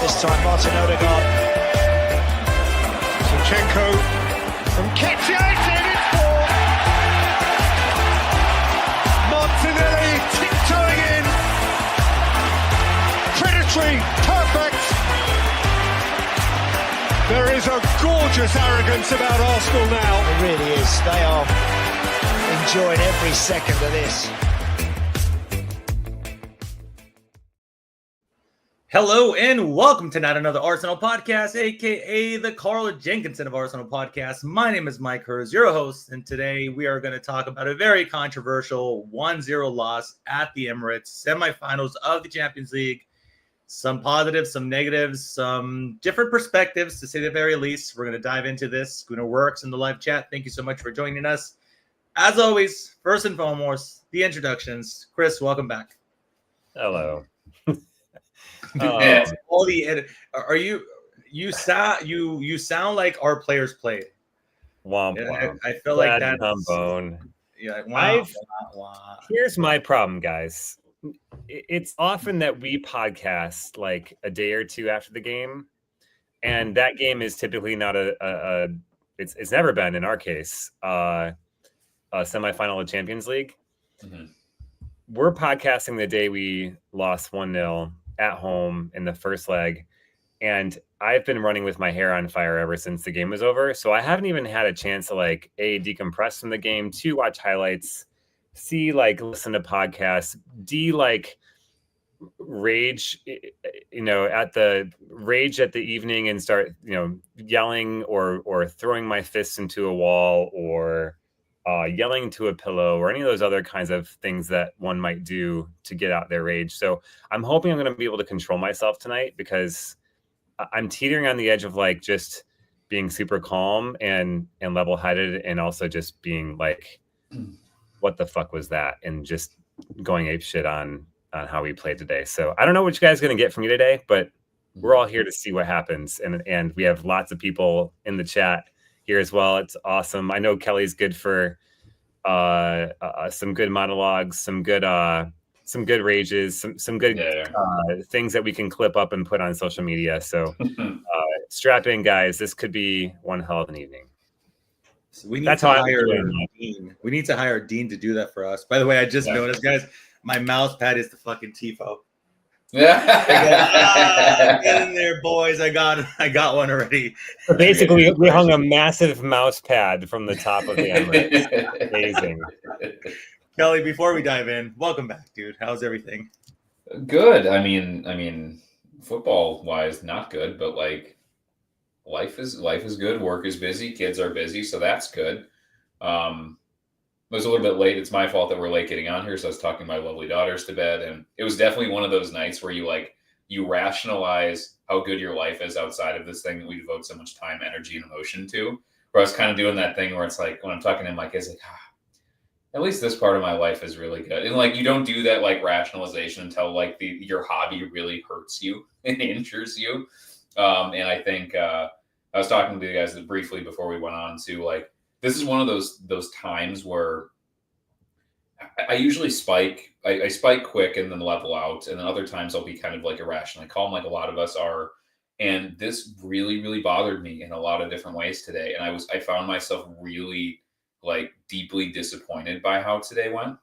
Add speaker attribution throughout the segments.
Speaker 1: this time, Martin Odegaard.
Speaker 2: Zinchenko from Ketchia, it's for Martinelli tiptoeing in. Predatory, perfect. There is a gorgeous arrogance about Arsenal now.
Speaker 1: It really is. They are enjoying every second of this.
Speaker 3: Hello and welcome to Not Another Arsenal Podcast, aka the Carl Jenkinson of Arsenal Podcast. My name is Mike Hers, your host, and today we are going to talk about a very controversial 1-0 loss at the Emirates, semifinals of the Champions League. Some positives, some negatives, some different perspectives, to say the very least. We're going to dive into this. Schooner Works in the live chat. Thank you so much for joining us. As always, first and foremost, the introductions. Chris, welcome back.
Speaker 4: Hello.
Speaker 3: All the are you sound like our players played.
Speaker 4: Womp womp.
Speaker 3: I feel like that's
Speaker 4: trombone.
Speaker 3: Yeah. Wow, wow.
Speaker 4: Here's my problem, guys. It's often that we podcast like a day or two after the game, and that game is typically not it's never been in our case a semifinal of Champions League. Mm-hmm. We're podcasting the day we lost 1-0 at home in the first leg, and I've been running with my hair on fire ever since the game was over. So I haven't even had a chance to like A, decompress from the game, to watch highlights, C, like listen to podcasts, D, like rage, at the evening and start, yelling or throwing my fists into a wall or yelling into a pillow or any of those other kinds of things that one might do to get out their rage. So I'm hoping I'm going to be able to control myself tonight, because I'm teetering on the edge of like just being super calm and level-headed, and also just being like, what the fuck was that? And just going ape shit on how we played today. So I don't know what you guys are going to get from me today, but we're all here to see what happens. And we have lots of people in the chat here as well. It's awesome. I know Kelly's good for some good monologues, some good rages, some good things that we can clip up and put on social media. So strap in, guys. This could be one hell of an evening.
Speaker 3: So we need to hire Dean. We need to hire Dean to do that for us. By the way, I just noticed, guys, my mouse pad is the fucking TIFO. Get in there, boys. I got one already.
Speaker 4: So basically, we hung a massive mouse pad from the top of the Emirates. Amazing.
Speaker 3: Kelly, before we dive in, welcome back, dude. How's everything?
Speaker 5: Good. I mean, football wise, not good, but like life is good. Work is busy. Kids are busy, so that's good. It was a little bit late. It's my fault that we're late getting on here. So I was talking my lovely daughters to bed, and it was definitely one of those nights where you rationalize how good your life is outside of this thing that we devote so much time, energy, and emotion to. Where I was kind of doing that thing where it's like, when I'm talking to my kids, like, at least this part of my life is really good. And like, you don't do that like rationalization until like your hobby really hurts you and injures you. And I think I was talking to you guys briefly before we went on to like, this is one of those times where I usually spike. I spike quick and then level out. And then other times I'll be kind of like irrationally calm, like a lot of us are. And this really, really bothered me in a lot of different ways today. And I found myself really like deeply disappointed by how today went.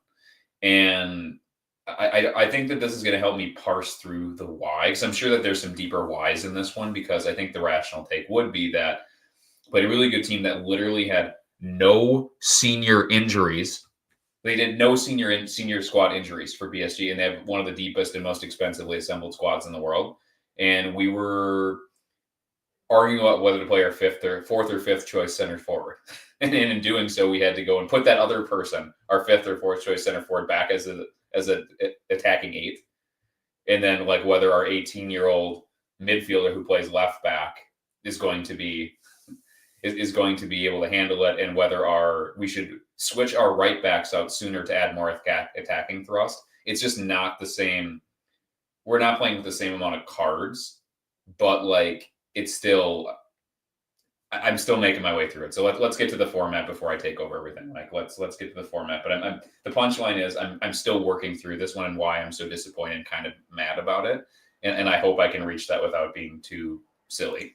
Speaker 5: And I think that this is going to help me parse through the why, because I'm sure that there's some deeper whys in this one, because I think the rational take would be that played a really good team that literally had no senior injuries. They did no senior squad injuries for PSG, and they have one of the deepest and most expensively assembled squads in the world. And we were arguing about whether to play our fourth or fifth choice center forward. And in doing so, we had to go and put that other person, our fifth or fourth choice center forward, back as a attacking eighth. And then like whether our 18-year-old midfielder who plays left back is going to be able to handle it, and whether we should switch our right backs out sooner to add more attacking thrust. It's just not the same. We're not playing with the same amount of cards, but like it's still, I'm still making my way through it. So let's get to the format before I take over everything. Like let's get to the format. But the punchline is I'm still working through this one and why I'm so disappointed and kind of mad about it. and I hope I can reach that without being too silly.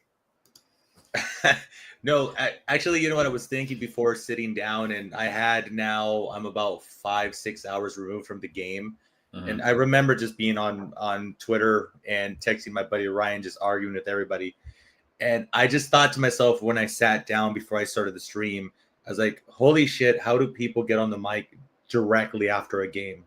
Speaker 3: No, actually, you know what I was thinking before sitting down, and I'm about 5-6 hours removed from the game. And I remember just being on Twitter and texting my buddy Ryan, just arguing with everybody. And I just thought to myself when I sat down before I started the stream, I was like, holy shit, how do people get on the mic directly after a game?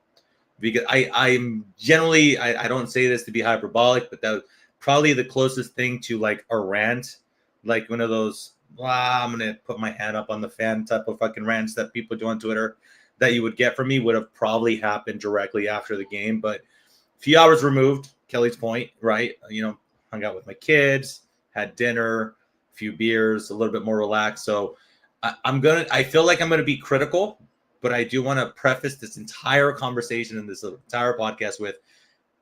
Speaker 3: Because I'm generally, I don't say this to be hyperbolic, but that was probably the closest thing to like a rant, like one of those, I'm going to put my hand up on the fan type of fucking rants that people do on Twitter that you would get from me would have probably happened directly after the game. But a few hours removed, Kelly's point, right? Hung out with my kids, had dinner, a few beers, a little bit more relaxed. So I feel like I'm going to be critical, but I do want to preface this entire conversation and this entire podcast with,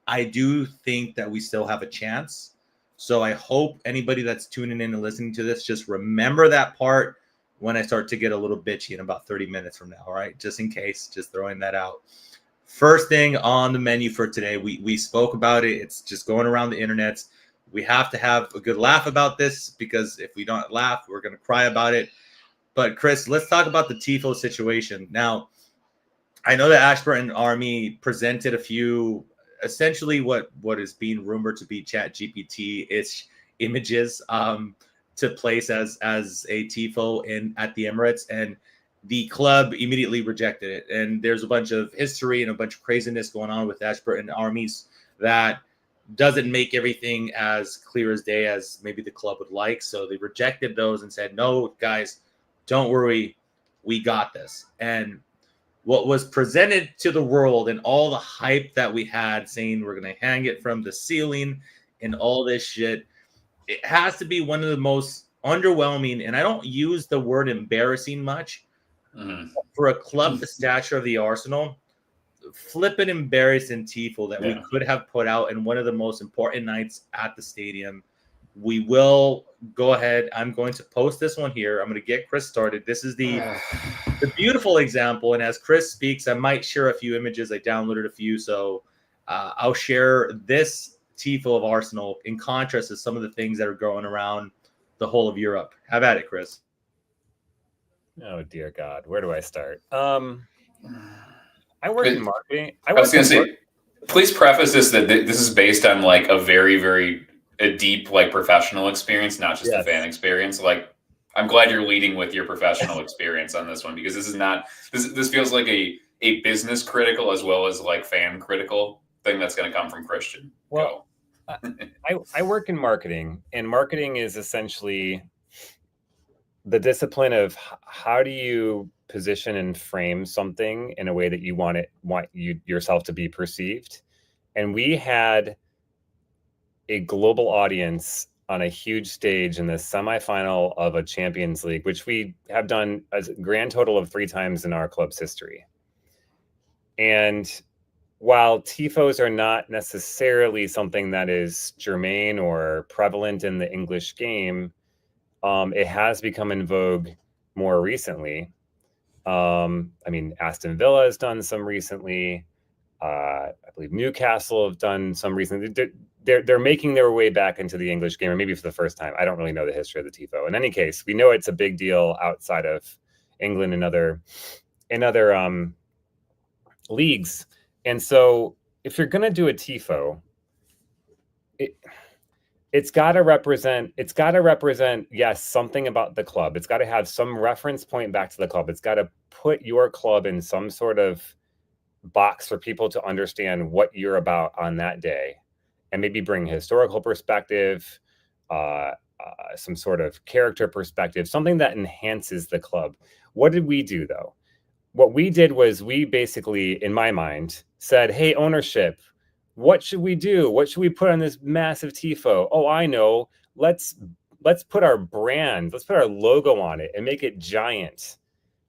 Speaker 3: I do think that we still have a chance. So I hope anybody that's tuning in and listening to this, just remember that part when I start to get a little bitchy in about 30 minutes from now. All right. Just in case, just throwing that out. First thing on the menu for today, we spoke about it. It's just going around the internet. We have to have a good laugh about this, because if we don't laugh, we're going to cry about it. But Chris, let's talk about the TIFO situation. Now, I know that Ashburton Army presented a few, essentially what is being rumored to be Chat GPT-ish images to place as a TIFO at the Emirates, and the club immediately rejected it. And there's a bunch of history and a bunch of craziness going on with Ashburton Armies that doesn't make everything as clear as day as maybe the club would like. So they rejected those and said, no, guys, don't worry, we got this. And what was presented to the world and all the hype that we had saying we're going to hang it from the ceiling and all this shit, it has to be one of the most underwhelming, and I don't use the word embarrassing much, for a club the stature of the Arsenal, flippin' embarrassing TIFO that we could have put out in one of the most important nights at the stadium. We will go ahead. I'm going to post this one here. I'm going to get Chris started. This is the beautiful example. And as Chris speaks, I might share a few images. I downloaded a few. So I'll share this TIFO of Arsenal in contrast to some of the things that are going around the whole of Europe. Have at it, Chris.
Speaker 4: Oh, dear God. Where do I start? I work in marketing.
Speaker 5: I was going to say, please preface this that this is based on like a very, very deep, like professional experience, not just a fan experience. Like, I'm glad you're leading with your professional experience on this one, because this is not, this feels like a business critical as well as like fan critical thing that's going to come from Christian.
Speaker 4: Well, I work in marketing, and marketing is essentially the discipline of how do you position and frame something in a way that you want yourself to be perceived. And we had a global audience on a huge stage in the semifinal of a Champions League, which we have done a grand total of 3 times in our club's history. And while TIFOs are not necessarily something that is germane or prevalent in the English game, it has become in vogue more recently. I mean, Aston Villa has done some recently. I believe Newcastle have done some recently. They're making their way back into the English game, or maybe for the first time. I don't really know the history of the TIFO. In any case, we know it's a big deal outside of England and other leagues. And so, if you're going to do a TIFO, it's got to represent, yes, something about the club. It's got to have some reference point back to the club. It's got to put your club in some sort of box for people to understand what you're about on that day, and maybe bring historical perspective, some sort of character perspective, something that enhances the club. What did we do, though? What we did was we basically, in my mind, said, hey, ownership, what should we do? What should we put on this massive TIFO? Oh, I know. Let's put our brand, let's put our logo on it and make it giant.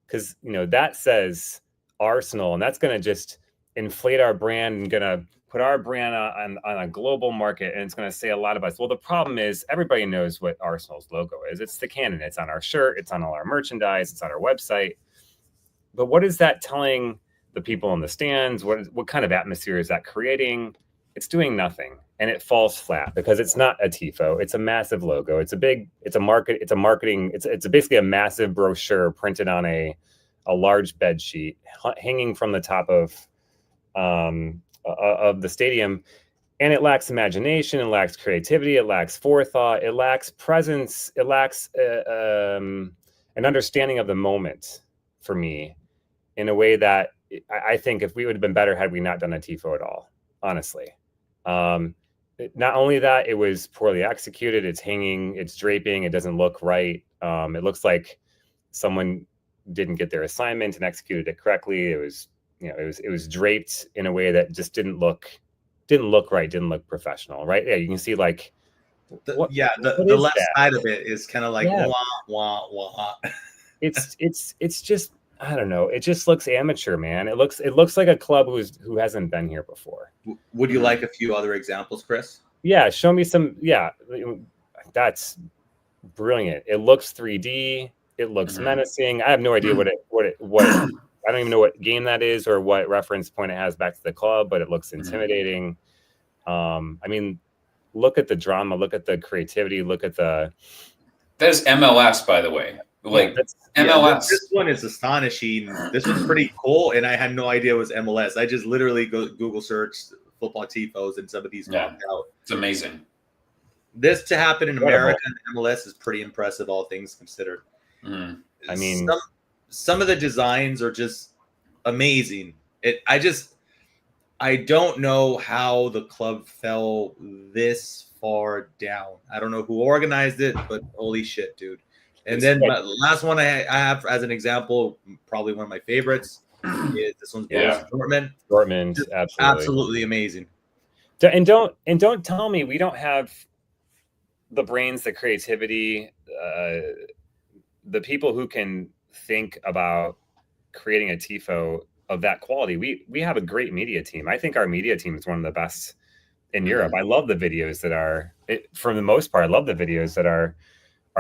Speaker 4: Because, that says Arsenal, and that's going to just inflate our brand and going to put our brand on a global market, and it's going to say a lot about us. Well, the problem is everybody knows what Arsenal's logo is. It's the cannon. It's on our shirt. It's on all our merchandise. It's on our website. But what is that telling the people in the stands? What kind of atmosphere is that creating? it's doing nothing, and it falls flat because it's not a tifo. It's a massive logo. It's basically a massive brochure printed on a large bed sheet hanging from the top of the stadium, and it lacks imagination, it lacks creativity, it lacks forethought, it lacks presence, it lacks an understanding of the moment for me in a way that I think if we would have been better had we not done a tifo at all, honestly. Not only that, it was poorly executed. It's hanging, it's draping, it doesn't look right. It looks like someone didn't get their assignment and executed it correctly. It was, it was draped in a way that just didn't look right, didn't look professional, right? Yeah, you can see like
Speaker 3: The
Speaker 4: what
Speaker 3: left
Speaker 4: that?
Speaker 3: side of it is kind of like
Speaker 4: Yeah.
Speaker 3: wah wah wah.
Speaker 4: It's just, I don't know. It just looks amateur, man. It looks like a club who hasn't been here before.
Speaker 3: Would you like a few other examples, Chris?
Speaker 4: Yeah, show me some. Yeah, that's brilliant. It looks 3D. It looks menacing. I have no idea what I don't even know what game that is or what reference point it has back to the club, but it looks intimidating. I mean, look at the drama, look at the creativity, look at the.
Speaker 5: That is MLS, by the way. Like MLS.
Speaker 3: This one is astonishing. This one's pretty cool, and I had no idea it was MLS. I just literally Google searched football tifos, and some of these popped out.
Speaker 5: It's amazing.
Speaker 3: This to happen in America and MLS is pretty impressive, all things considered.
Speaker 4: I mean,
Speaker 3: some of the designs are just amazing. I don't know how the club fell this far down. I don't know who organized it, but holy shit, dude. And then the last one I have as an example, probably one of my favorites, is this one's Dortmund.
Speaker 4: Dortmund,
Speaker 3: absolutely amazing.
Speaker 4: And don't tell me we don't have the brains, the creativity, the people who can think about creating a tifo of that quality. We have a great media team. I think our media team is one of the best in Europe. I love the videos for the most part, I love the videos that our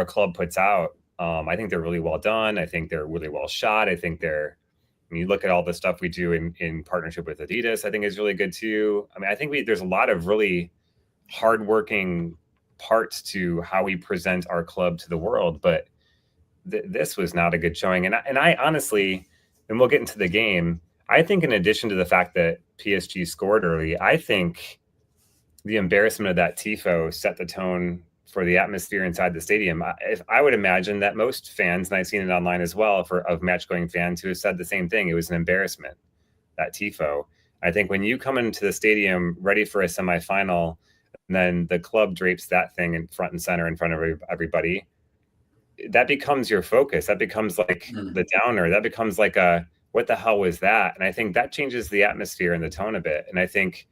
Speaker 4: club puts out. I think they're really well done. I think they're really well shot. I think when you look at all the stuff we do in partnership with Adidas, I think is really good too. I mean, I think there's a lot of really hardworking parts to how we present our club to the world, but this was not a good showing. And I honestly, and we'll get into the game, I think in addition to the fact that PSG scored early, I think the embarrassment of that tifo set the tone for the atmosphere inside the stadium. I would imagine that most fans, and I've seen it online as well, of match-going fans who have said the same thing. It was an embarrassment, that tifo. I think when you come into the stadium ready for a semifinal, and then the club drapes that thing in front and center in front of everybody, that becomes your focus. That becomes like the downer. That becomes like what the hell was that? And I think that changes the atmosphere and the tone a bit. And I think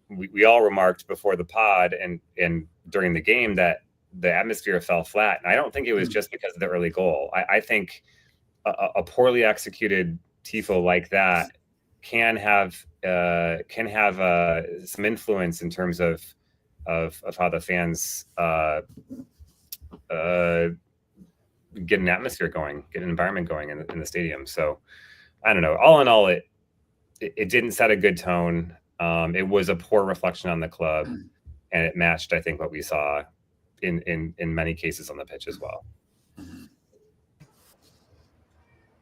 Speaker 4: we all remarked before the pod and during the game that the atmosphere fell flat. And I don't think it was just because of the early goal. I think a poorly executed tifo like that can have some influence in terms of how the fans get an atmosphere going, get an environment going in the stadium. So I don't know. All in all, it didn't set a good tone. It was a poor reflection on the club, and it matched, I think, what we saw in many cases on the pitch as well.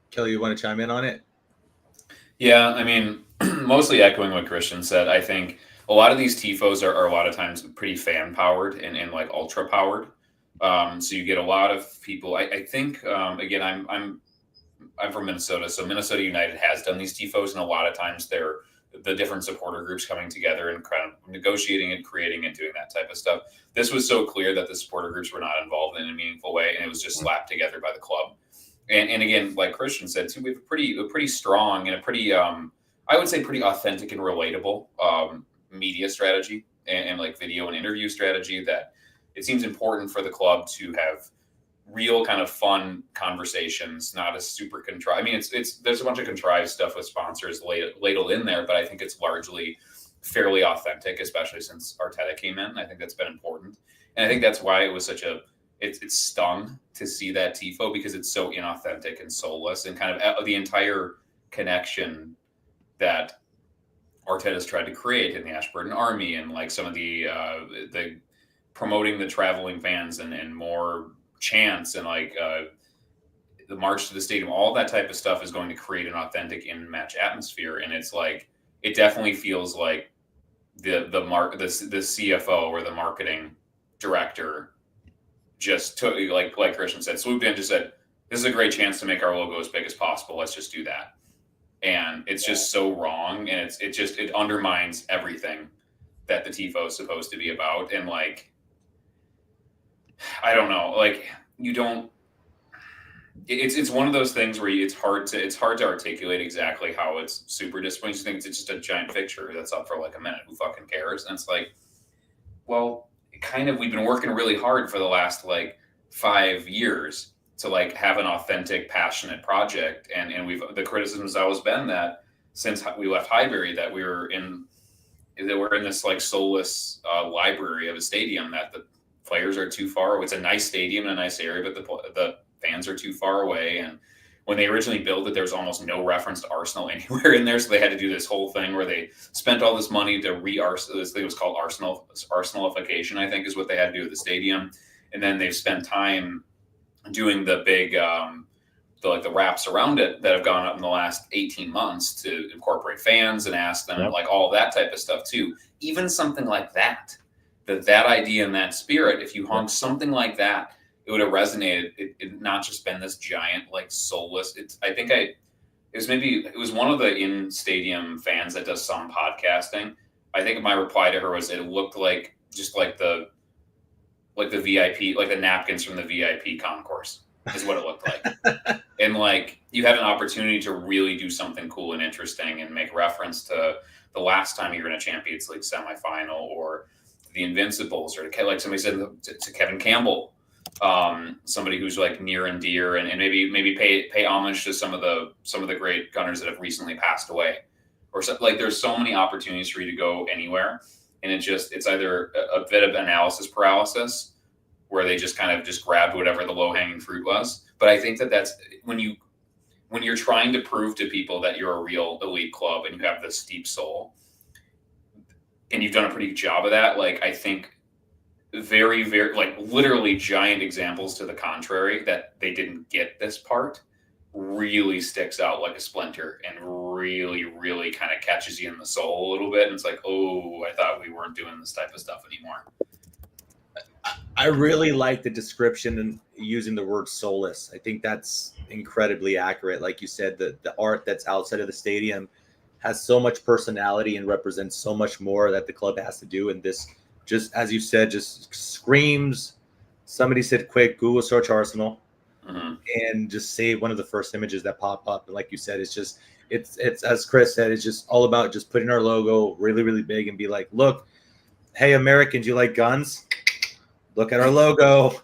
Speaker 3: Kelly, you want to chime in on it?
Speaker 5: Yeah, I mean, mostly echoing what Christian said. I think a lot of these tifos are a lot of times pretty fan powered and like ultra powered. So you get a lot of people. I think again, I'm from Minnesota, so Minnesota United has done these tifos, and a lot of times they're the different supporter groups coming together and kind of negotiating and creating and doing that type of stuff. This was so clear that the supporter groups were not involved in a meaningful way, and it was just slapped together by the club. And again, like Christian said too, we have a pretty strong and a pretty I would say pretty authentic and relatable media strategy and like video and interview strategy that it seems important for the club to have real kind of fun conversations, not a super contrived. I mean, it's there's a bunch of contrived stuff with sponsors ladled in there, but I think it's largely fairly authentic, especially since Arteta came in. I think that's been important. And I think that's why it was it stung to see that tifo, because it's so inauthentic and soulless, and kind of the entire connection that Arteta's tried to create in the Ashburton Army, and like some of the promoting the traveling fans and more chants and like the march to the stadium, all that type of stuff is going to create an authentic in-match atmosphere. And it's like, it definitely feels like the CFO or the marketing director just took, like Christian said, swooped in, just said, this is a great chance to make our logo as big as possible. Let's just do that. And it's just so wrong. And it undermines everything that the TIFO is supposed to be about. And like, I don't know, like it's one of those things where it's hard to articulate exactly how it's super disappointing. You think it's just a giant picture that's up for like a minute. Who fucking cares? And it's like, well, we've been working really hard for the last like 5 years to like have an authentic, passionate project. And the criticism has always been that since we left Highbury, that we're in this like soulless library of a stadium, that the players are too far. It's a nice stadium in a nice area, but the fans are too far away. And when they originally built it, there was almost no reference to Arsenal anywhere in there. So they had to do this whole thing where they spent all this money to this thing was called Arsenalification, I think is what they had to do with the stadium. And then they've spent time doing the big, the wraps around it that have gone up in the last 18 months to incorporate fans and ask them like all that type of stuff too. Even something like that idea and that spirit, if you hung something like that, it would have resonated. It not just been this giant, like soulless. It was one of the in stadium fans that does some podcasting. I think my reply to her was, it looked like just like the VIP, like the napkins from the VIP concourse is what it looked like. And like, you had an opportunity to really do something cool and interesting and make reference to the last time you were in a Champions League semifinal, or the Invincibles, or like somebody said to Kevin Campbell, somebody who's like near and dear, and maybe pay homage to some of the great Gunners that have recently passed away, or so, like there's so many opportunities for you to go anywhere, and it's either a bit of analysis paralysis where they just kind of just grabbed whatever the low hanging fruit was. But I think that's when you're trying to prove to people that you're a real elite club and you have this deep soul, and you've done a pretty good job of that. Like, I think very, very, like literally giant examples to the contrary that they didn't get this part really sticks out like a splinter and really, really kind of catches you in the soul a little bit. And it's like, oh, I thought we weren't doing this type of stuff anymore.
Speaker 3: I really like the description and using the word soulless. I think that's incredibly accurate. Like you said, the art that's outside of the stadium has so much personality and represents so much more that the club has to do. And this, just as you said, just screams. Somebody said, quick, Google search Arsenal, and just save one of the first images that pop up. And like you said, it's as Chris said, it's just all about just putting our logo really, really big and be like, look, hey, Americans, you like guns? Look at our logo.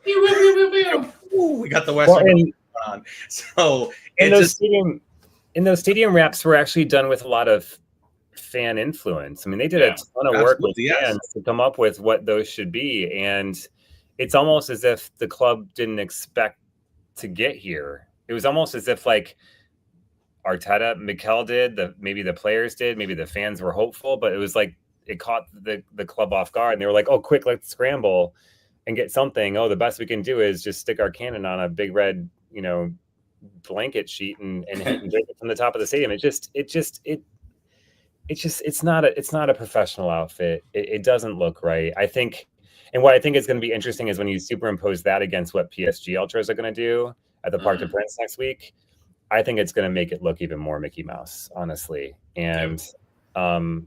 Speaker 3: Ooh, we got the Western on. So
Speaker 4: in those stadium wraps were actually done with a lot of fan influence. I mean, they did a ton of work with fans to come up with what those should be. And it's almost as if the club didn't expect to get here. It was almost as if like Arteta, Mikel did, maybe the players did, maybe the fans were hopeful, but it was like it caught the club off guard, and they were like, oh, quick, let's scramble and get something. Oh, the best we can do is just stick our cannon on a big red, blanket sheet and hit and drink it from the top of the stadium. It's not a professional outfit. It doesn't look right, I think. And what I think is going to be interesting is when you superimpose that against what PSG Ultras are going to do at the Parc des Princes next week. I think it's going to make it look even more Mickey Mouse, honestly. And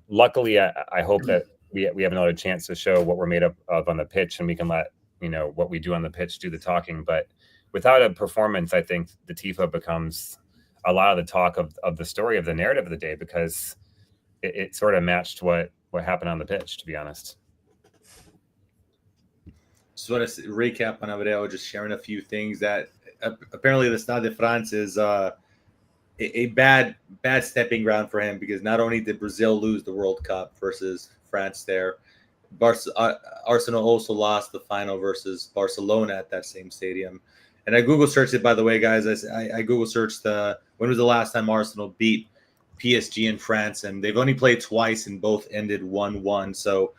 Speaker 4: luckily, I hope that we have another chance to show what we're made up of on the pitch, and we can let what we do on the pitch do the talking. But without a performance, I think the TIFO becomes a lot of the talk of the story, of the narrative of the day, because it sort of matched what happened on the pitch, to be honest.
Speaker 3: Just want to recap on Abreu, just sharing a few things that apparently the Stade de France is a bad stepping ground for him, because not only did Brazil lose the World Cup versus France there, Arsenal also lost the final versus Barcelona at that same stadium. And I Google searched it, by the way, guys. I Google searched when was the last time Arsenal beat PSG in France, and they've only played twice and both ended 1-1. So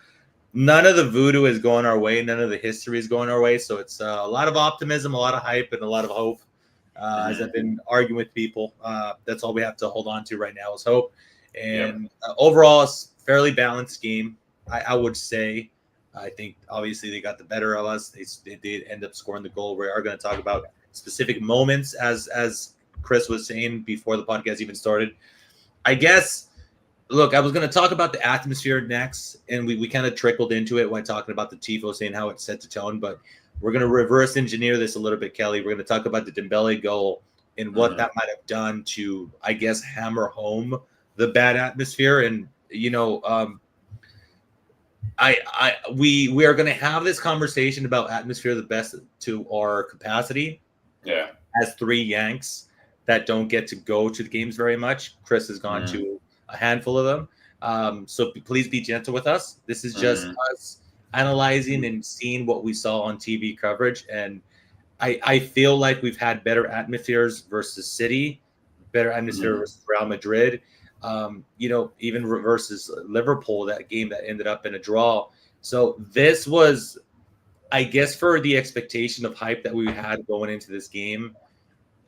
Speaker 3: none of the voodoo is going our way. None of the history is going our way. So it's a lot of optimism, a lot of hype, and a lot of hope. As I've been arguing with people, that's all we have to hold on to right now is hope. And overall, it's a fairly balanced game, I would say. I think obviously they got the better of us. They did end up scoring the goal. We are going to talk about specific moments, as Chris was saying before the podcast even started. I guess, look, I was going to talk about the atmosphere next, and we kind of trickled into it when talking about the tifo, saying how it set the tone. But we're going to reverse engineer this a little bit, Kelly. We're going to talk about the Dembele goal and what that might have done to, I guess, hammer home the bad atmosphere. And we are going to have this conversation about atmosphere the best to our capacity.
Speaker 5: Yeah.
Speaker 3: As three Yanks that don't get to go to the games very much. Chris has gone to a handful of them. So please be gentle with us. This is just us analyzing and seeing what we saw on TV coverage. And I feel like we've had better atmospheres versus City, better atmosphere versus Real Madrid. Even versus Liverpool, that game that ended up in a draw. So this was, I guess, for the expectation of hype that we had going into this game,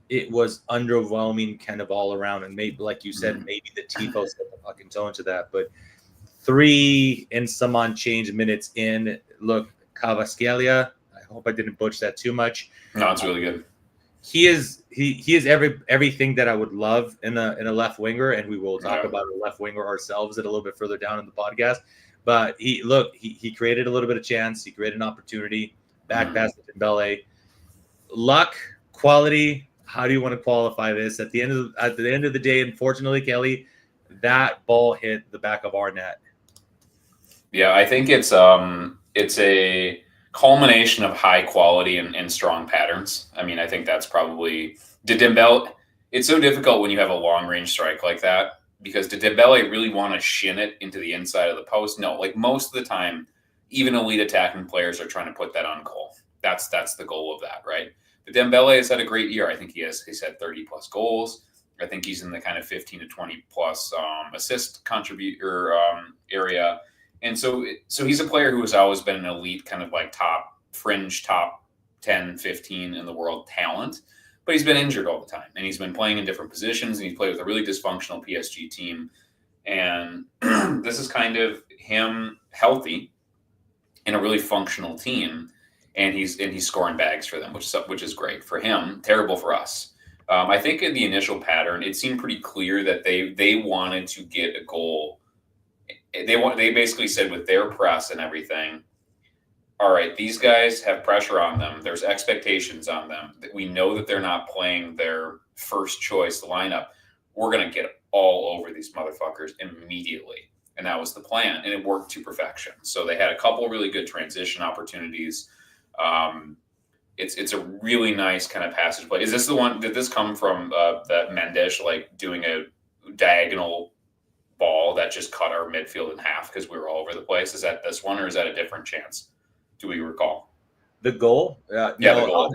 Speaker 3: it was underwhelming kind of all around. And maybe, like you said, maybe the tifo set the fucking tone to that. But 3 and some on change minutes in, look, Kvaratskhelia, I hope I didn't butcher that too much.
Speaker 5: No, it's really good.
Speaker 3: He is everything that I would love in a left winger, and we will talk about a left winger ourselves a little bit further down in the podcast. But he created a little bit of chance. He created an opportunity. Back pass to Dembele. Luck, quality. How do you want to qualify this? At the end of the day, unfortunately, Kelly, that ball hit the back of our net.
Speaker 5: Yeah, I think it's a culmination of high quality and strong patterns. I mean, I think that's probably Dembele. It's so difficult when you have a long range strike like that, because did Dembele really want to shin it into the inside of the post? No, like most of the time, even elite attacking players are trying to put that on goal. That's the goal of that, right? But Dembele has had a great year. I think he's had 30 plus goals. I think he's in the kind of 15 to 20 plus assist contributor area. And so he's a player who has always been an elite kind of like top 10, 15 in the world talent, but he's been injured all the time, and he's been playing in different positions, and he's played with a really dysfunctional PSG team. And this is kind of him healthy in a really functional team, and he's scoring bags for them, which is great for him, terrible for us. I think in the initial pattern, it seemed pretty clear that they wanted to get a goal. They basically said with their press and everything, all right, these guys have pressure on them. There's expectations on them. We know that they're not playing their first choice lineup. We're going to get all over these motherfuckers immediately. And that was the plan. And it worked to perfection. So they had a couple really good transition opportunities. It's a really nice kind of passage play. Is this the one? Did this come from that Mendes like doing a diagonal ball that just cut our midfield in half because we were all over the place? Is that this one, or is that a different chance? Do we recall
Speaker 3: the goal?
Speaker 5: The goal.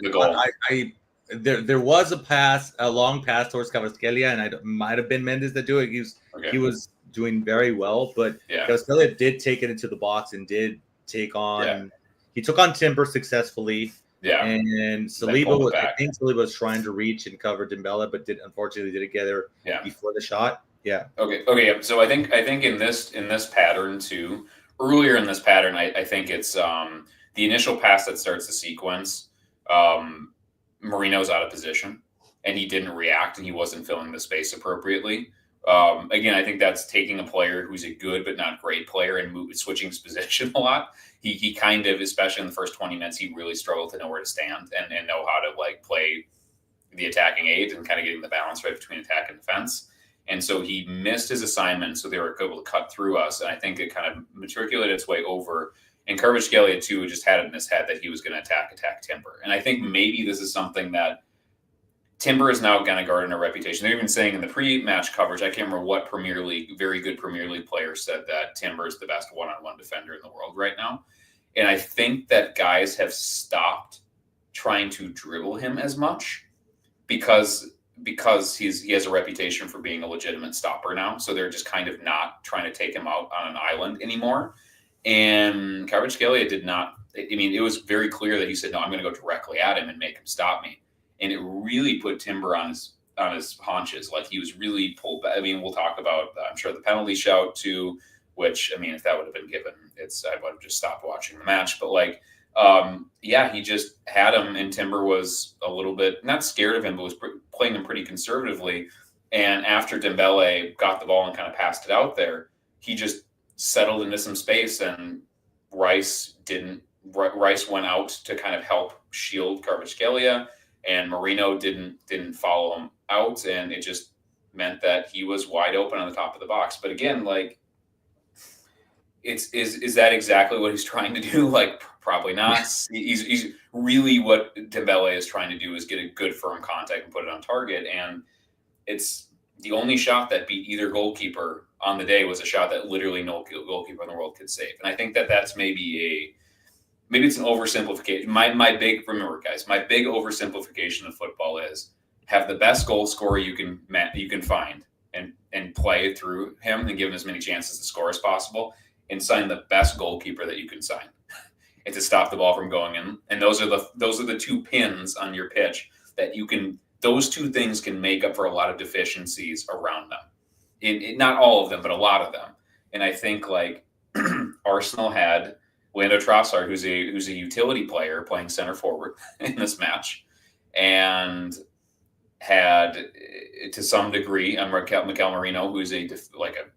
Speaker 3: There was a long pass towards Kvaratskhelia, and it might have been Mendes that do it. He was doing very well, but Kvaratskhelia did take it into the box and did take on. Yeah. He took on Timber successfully. Yeah, and Saliba, I think Saliba was trying to reach and cover Dembele, but unfortunately didn't get there before the shot. Yeah.
Speaker 5: Okay. So I think in this pattern too. Earlier in this pattern, I think it's the initial pass that starts the sequence. Marino's out of position, and he didn't react, and he wasn't filling the space appropriately. Again, I think that's taking a player who's a good but not great player and switching his position a lot. He kind of, especially in the first 20 minutes, he really struggled to know where to stand and know how to like play the attacking aids and kind of getting the balance right between attack and defense. And so he missed his assignment, so they were able to cut through us. And I think it kind of matriculated its way over. And Kvaratskhelia, too, just had it in his head that he was going to attack Timber. And I think maybe this is something that Timber is now going to garner a reputation. They're even saying in the pre-match coverage, I can't remember what very good Premier League player said that Timber is the best one-on-one defender in the world right now. And I think that guys have stopped trying to dribble him as much because because he has a reputation for being a legitimate stopper now. So they're just kind of not trying to take him out on an island anymore. And Kvaratskhelia did not. I mean, it was very clear that he said, "No, I'm going to go directly at him and make him stop me." And it really put Timber on his haunches. Like he was really pulled back. I mean, we'll talk about, I'm sure, the penalty shout too. Which, I mean, if that would have been given, I would have just stopped watching the match. But like, yeah, he just had him, and Timber was a little bit not scared of him, but was playing him pretty conservatively. And after Dembele got the ball and kind of passed it out there, he just settled into some space, and Rice went out to kind of help shield Kvaratskhelia, and Marino didn't follow him out, and it just meant that he was wide open on the top of the box. But again, like, is that exactly what he's trying to do? Like, probably not. He's really, what Dembele is trying to do is get a good firm contact and put it on target. And it's the only shot that beat either goalkeeper on the day was a shot that literally no goalkeeper in the world could save. And I think that's maybe it's an oversimplification. My big oversimplification of football is have the best goal scorer you can find and play through him and give him as many chances to score as possible, and sign the best goalkeeper that you can sign and to stop the ball from going in. And those are the two pins on your pitch that you can. Those two things can make up for a lot of deficiencies around them. Not all of them, but a lot of them. And I think like Arsenal had Lando Trossard, who's a utility player playing center forward in this match, and had to some degree Mikel Marino, who's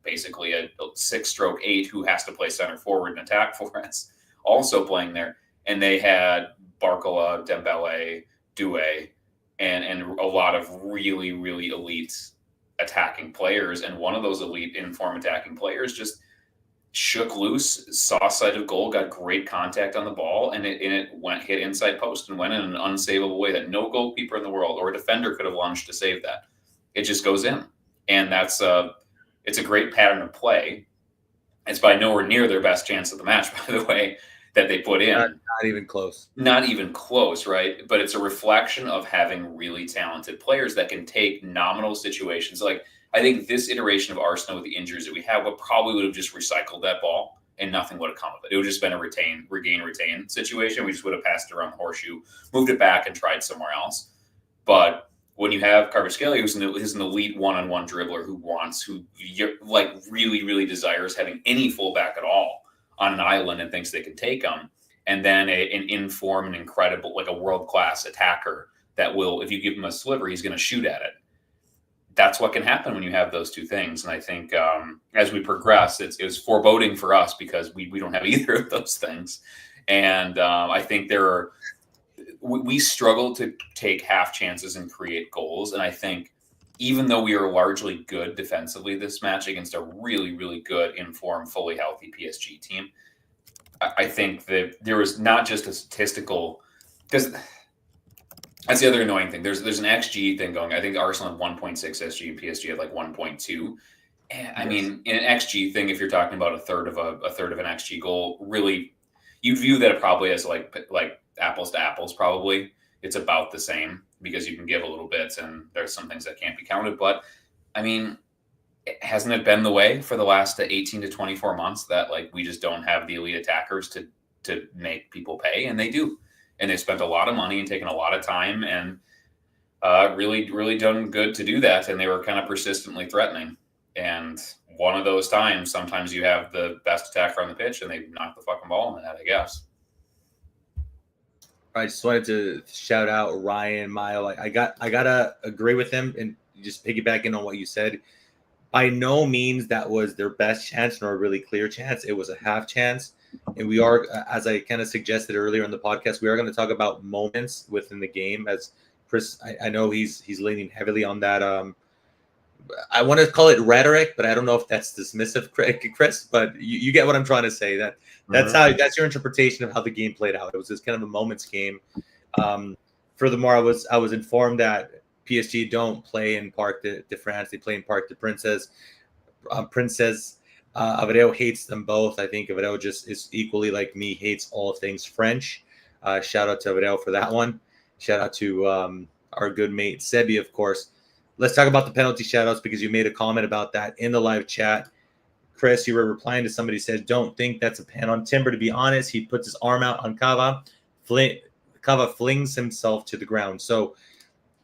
Speaker 5: basically a 6-8 who has to play center forward and attack for us, also playing there. And they had Barcola, Dembele, Doué, and a lot of really, really elite attacking players. And one of those elite in-form attacking players just shook loose, saw sight of goal, got great contact on the ball, and it hit inside post and went in an unsavable way that no goalkeeper in the world or defender could have lunged to save that. It just goes in. And it's a great pattern of play. It's by nowhere near their best chance of the match, by the way, that they put in.
Speaker 3: Not even close.
Speaker 5: Not even close, right? But it's a reflection of having really talented players that can take nominal situations. Like, I think this iteration of Arsenal with the injuries that we have probably would have just recycled that ball and nothing would have come of it. It would have just been a regain situation. We just would have passed it around the horseshoe, moved it back, and tried somewhere else. But when you have Kvaratskhelia, who's an elite one-on-one dribbler who really, really desires having any fullback at all on an island and thinks they can take them, and then an in-form and incredible, like a world-class attacker that will, if you give him a sliver, he's going to shoot at it. That's what can happen when you have those two things. And I think as we progress, it was foreboding for us because we don't have either of those things. And I think we struggle to take half chances and create goals. And I think even though we are largely good defensively this match against a really, really good, informed, fully healthy PSG team, I think that there was not just a statistical, because that's the other annoying thing. There's an XG thing going. I think Arsenal had 1.6 XG and PSG had like 1.2. And I mean, in an XG thing, if you're talking about a third of an XG goal, really, you view that probably as like apples to apples. Probably it's about the same because you can give a little bit, and there's some things that can't be counted. But I mean, hasn't it been the way for the last 18 to 24 months that like we just don't have the elite attackers to make people pay, and they do. And they spent a lot of money and taken a lot of time and really, really done good to do that. And they were kind of persistently threatening. And one of those times, sometimes you have the best attacker on the pitch and they knock the fucking ball in the net, I guess.
Speaker 3: I just wanted to shout out Ryan Mile. I gotta agree with him and just piggybacking on what you said. By no means that was their best chance nor a really clear chance. It was a half chance. And we are, as I kind of suggested earlier in the podcast, we are going to talk about moments within the game. As Chris, I know he's leaning heavily on that. I want to call it rhetoric, but I don't know if that's dismissive, Chris. But you get what I'm trying to say. That's your interpretation of how the game played out. It was just kind of a moments game. Furthermore, I was informed that PSG don't play in Parc de France; they play in Parc des Princes. Avril hates them both. I think Avril just is equally like me, hates all things French. Shout out to Avril for that one. Shout out to our good mate Sebi, of course. let's talk about the penalty shoutouts because you made a comment about that in the live chat. Chris, you were replying to somebody who said, don't think that's a pen on Timber. To be honest, he puts his arm out on Cava. Cava flings himself to the ground. So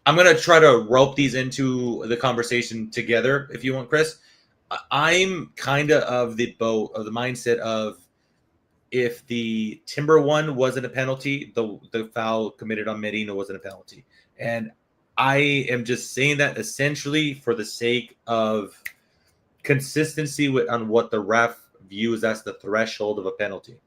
Speaker 3: I'm going to try to rope these into the conversation together, if you want, Chris. I'm kind of the mindset of if the Timber one wasn't a penalty, the foul committed on Medina wasn't a penalty. And I am just saying that essentially for the sake of consistency on what the ref views as the threshold of a penalty.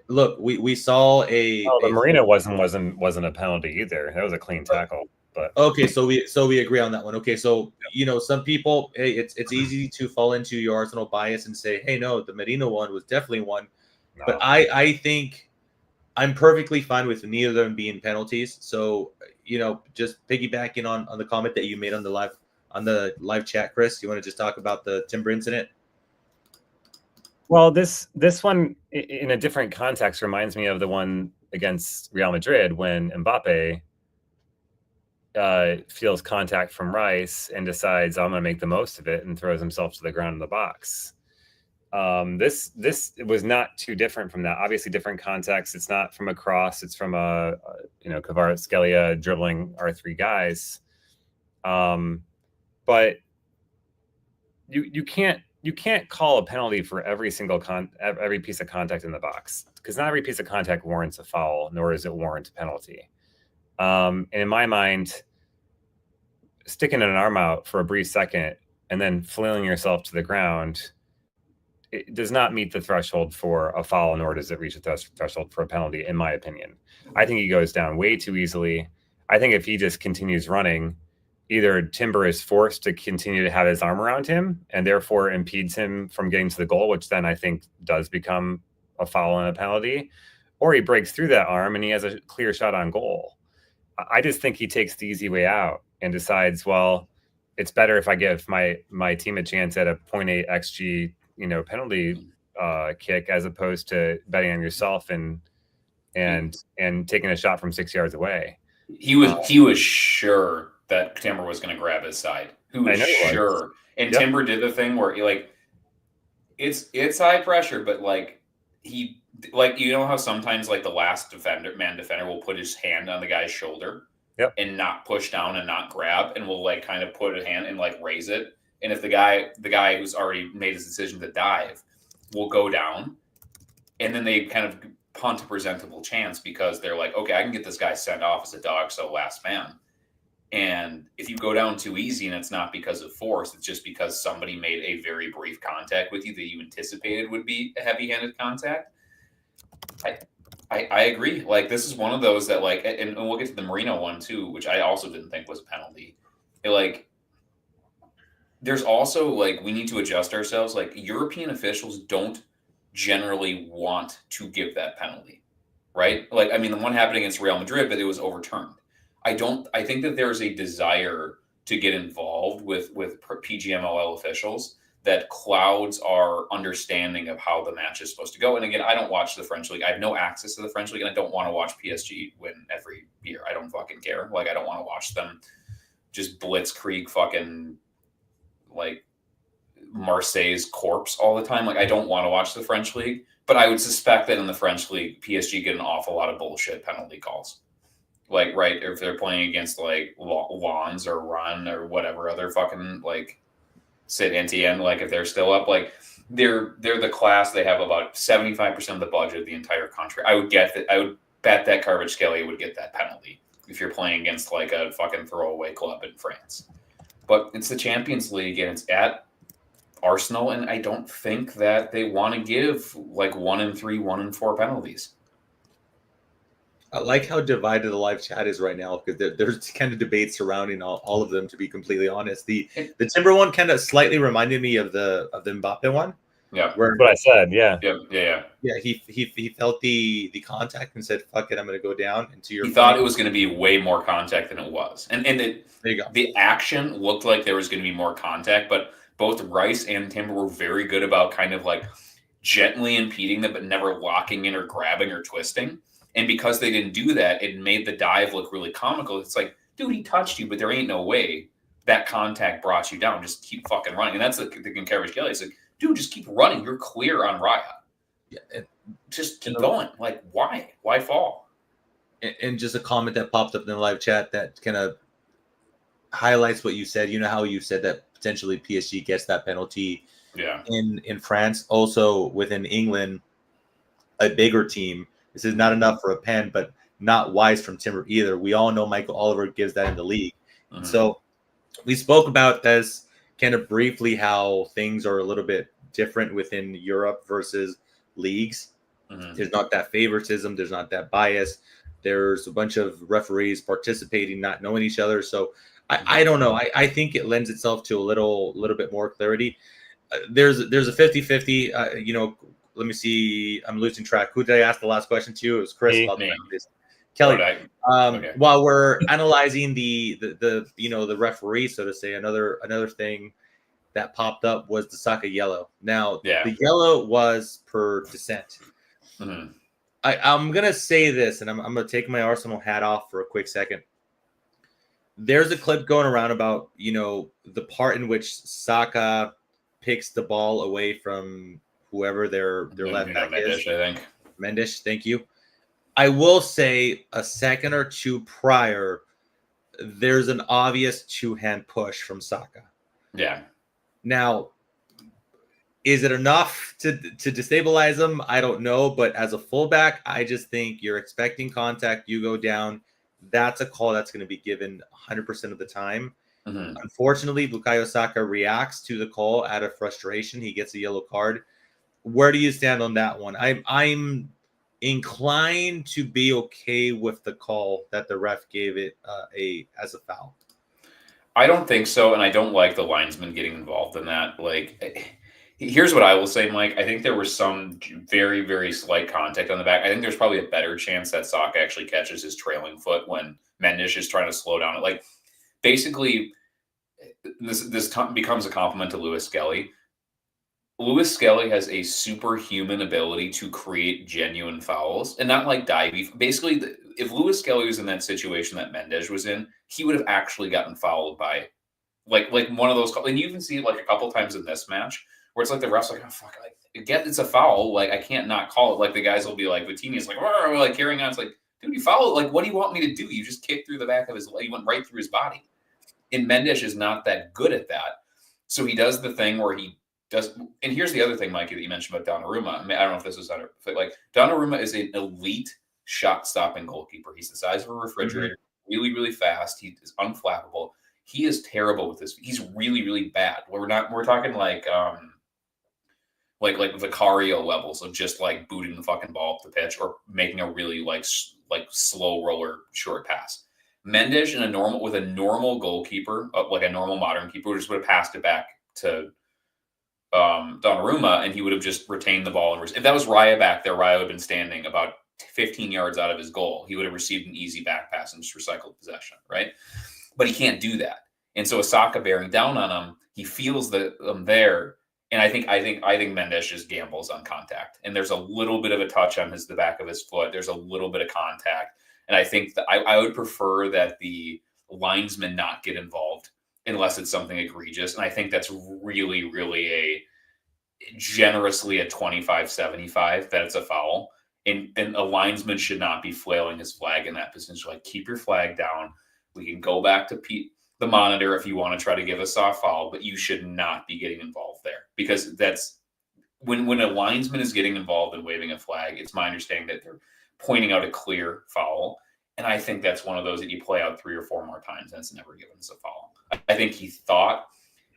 Speaker 3: Look, we saw
Speaker 4: the Marino wasn't a penalty either. That was a clean tackle. But
Speaker 3: okay, so we agree on that one. Okay, so some people, hey, it's easy to fall into your Arsenal bias and say, hey, no, the Medina one was definitely one. No. But I think I'm perfectly fine with neither of them being penalties. So just piggybacking on the comment that you made on the live chat, Chris, you want to just talk about the Timber incident?
Speaker 4: Well, this one in a different context reminds me of the one against Real Madrid when Mbappe feels contact from Rice and decides I'm going to make the most of it and throws himself to the ground in the box. This was not too different from that. Obviously, different context. It's not from a cross. It's from Kvaratskhelia dribbling our three guys. But you can't call a penalty for every single every piece of contact in the box, because not every piece of contact warrants a foul, nor does it warrant a penalty. And in my mind, sticking an arm out for a brief second and then flailing yourself to the ground, it does not meet the threshold for a foul, nor does it reach a threshold for a penalty, in my opinion. I think he goes down way too easily. I think if he just continues running, either Timber is forced to continue to have his arm around him and therefore impedes him from getting to the goal, which then I think does become a foul and a penalty, or he breaks through that arm and he has a clear shot on goal. I just think he takes the easy way out and decides, well, it's better if I give my team a chance at a 0.8 XG, penalty kick, as opposed to betting on yourself and taking a shot from 6 yards away.
Speaker 5: He was sure that Timber was going to grab his side. Who was sure? And yep. Timber did the thing where it's high pressure, but how sometimes the last man defender will put his hand on the guy's shoulder, yep, and not push down and not grab, and will kind of put a hand and raise it. And if the guy who's already made his decision to dive will go down, and then they kind of punt a presentable chance because they're like, okay, I can get this guy sent off as a dog, so last man. And if you go down too easy and it's not because of force, it's just because somebody made a very brief contact with you that you anticipated would be a heavy-handed contact. I agree. This is one of those that and we'll get to the Marino one too, which I also didn't think was a penalty. There's also we need to adjust ourselves. European officials don't generally want to give that penalty, right? The one happened against Real Madrid, but it was overturned. I think that there's a desire to get involved with PGMOL officials that clouds our understanding of how the match is supposed to go. And again, I don't watch the French league. I have no access to the French league, and I don't want to watch PSG win every year. I don't fucking care. I don't want to watch them just blitzkrieg fucking Marseille's corpse all the time. I don't want to watch the French league, but I would suspect that in the French league, PSG get an awful lot of bullshit penalty calls. Right, if they're playing against Lens or Run or whatever other fucking St. Etienne, if they're still up, they're the class. They have about 75% of the budget of the entire country. I would bet that Kvaratskhelia would get that penalty if you're playing against a fucking throwaway club in France. But it's the Champions League and it's at Arsenal, and I don't think that they want to give 1 in 3, 1 in 4 penalties.
Speaker 3: I like how divided the live chat is right now, because there's kind of debate surrounding all of them, to be completely honest. The Timber one kind of slightly reminded me of the Mbappe one.
Speaker 5: Yeah.
Speaker 3: Where,
Speaker 4: what I said, yeah.
Speaker 5: Yeah.
Speaker 3: Yeah, he felt the contact and said, fuck it, I'm going to go down. And to your
Speaker 5: he thought it was going to be way more contact than it was. And there you go. The action looked like there was going to be more contact, but both Rice and Timber were very good about kind of gently impeding them, but never locking in or grabbing or twisting. And because they didn't do that, it made the dive look really comical. It's dude, he touched you, but there ain't no way that contact brought you down. Just keep fucking running. And that's the Kvaratskhelia. It's like, dude, just keep running. You're clear on Raya.
Speaker 3: Yeah,
Speaker 5: just keep going. Like, why? Why fall?
Speaker 3: And just a comment that popped up in the live chat that kind of highlights what you said. You know how you said that potentially PSG gets that penalty in France. Also within England, a bigger team. This is not enough for a pen, but not wise from Timber either. We all know Michael Oliver gives that in the league. Mm-hmm. So we spoke about this kind of briefly, how things are a little bit different within Europe versus leagues. Mm-hmm. There's not that favoritism. There's not that bias. There's a bunch of referees participating, not knowing each other. So I don't know. I think it lends itself to a little bit more clarity. There's a 50-50, let me see. I'm losing track. Who did I ask the last question to? It was Chris. Kelly. Okay. While we're analyzing the referee, so to say, another thing that popped up was the Saka yellow. Now, the yellow was per dissent. Mm-hmm. I'm gonna say this, and I'm gonna take my Arsenal hat off for a quick second. There's a clip going around about the part in which Saka picks the ball away from whoever their left back is.
Speaker 5: I think
Speaker 3: Mendes, thank you. I will say a second or two prior, there's an obvious two-hand push from Saka.
Speaker 5: Yeah.
Speaker 3: Now, is it enough to destabilize him? I don't know. But as a fullback, I just think you're expecting contact. You go down. That's a call that's going to be given 100% of the time. Mm-hmm. Unfortunately, Bukayo Saka reacts to the call out of frustration. He gets a yellow card. Where do you stand on that one? I'm inclined to be okay with the call that the ref gave it as a foul.
Speaker 5: I don't think so, and I don't like the linesman getting involved in that. Like, here's what I will say, Mike. I think there was some very, very slight contact on the back. I think there's probably a better chance that Saka actually catches his trailing foot when Mendes is trying to slow down it. Like, basically, this becomes a compliment to Lewis Skelly. Lewis Skelly has a superhuman ability to create genuine fouls, and not like divey. Basically, if Lewis Skelly was in that situation that Mendes was in, he would have actually gotten fouled by like one of those. And you even see it like a couple times in this match where it's like the ref's like, oh fuck, it's a foul. Like, I can't not call it. Like, the guys will be like, Vitinha's like carrying on. It's like, dude, you fouled. Like, what do you want me to do? You just kicked through the back of his leg. You went right through his body. And Mendes is not that good at that. So he does the thing where he does. And here's the other thing, Mikey, that you mentioned about Donnarumma. I mean, I don't know if this is like Donnarumma is an elite shot stopping goalkeeper. He's the size of a refrigerator, really, really fast. He is unflappable. He is terrible with this. He's really, really bad. We're talking like Vicario levels of just like booting the fucking ball up the pitch or making a really like slow roller short pass. Mendes with a normal goalkeeper, like a normal modern keeper, just would have passed it back to Donnarumma, and he would have just retained the ball. If that was Raya back there, Raya would have been standing about 15 yards out of his goal. He would have received an easy back pass and just recycled possession, right? But he can't do that. And so Osaka bearing down on him, he feels that there. And I think Mendes just gambles on contact. And there's a little bit of a touch on the back of his foot. There's a little bit of contact. And I think that I would prefer that the linesman not get involved unless it's something egregious. And I think that's really, really generously a 25-75 that it's a foul. And a linesman should not be flailing his flag in that position. Like, keep your flag down. We can go back to the monitor if you want to try to give a soft foul, but you should not be getting involved there, because that's when a linesman is getting involved in waving a flag. It's my understanding that they're pointing out a clear foul. And I think that's one of those that you play out 3 or 4 more times and it's never given as a foul. I think he thought,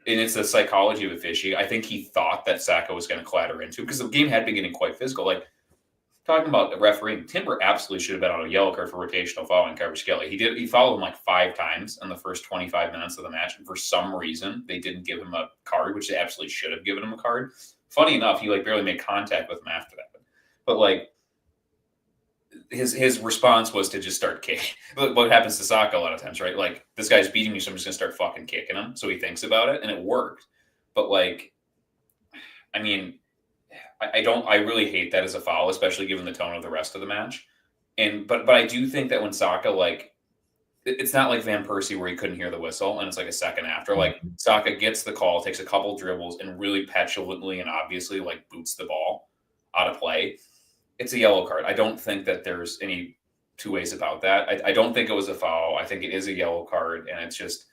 Speaker 5: and it's the psychology of officiating, I think he thought that Saka was going to clatter into it because the game had been getting quite physical. Like, talking about the refereeing, Timber absolutely should have been on a yellow card for rotational foul in Kvaratskhelia. He fouled him like 5 times in the first 25 minutes of the match. And for some reason, they didn't give him a card, which they absolutely should have given him a card. Funny enough, he like barely made contact with him after that. But like, his response was to just start kicking. What happens to Saka a lot of times, right? Like, this guy's beating me, so I'm just gonna start fucking kicking him. So he thinks about it, and it worked. But like, I mean, I really hate that as a foul, especially given the tone of the rest of the match. But I do think that when Saka, like, it's not like Van Persie where he couldn't hear the whistle and it's like a second after. Like Saka gets the call, takes a couple dribbles, and really petulantly and obviously like boots the ball out of play. It's a yellow card. I don't think that there's any two ways about that. I don't think it was a foul. I think it is a yellow card, and it's just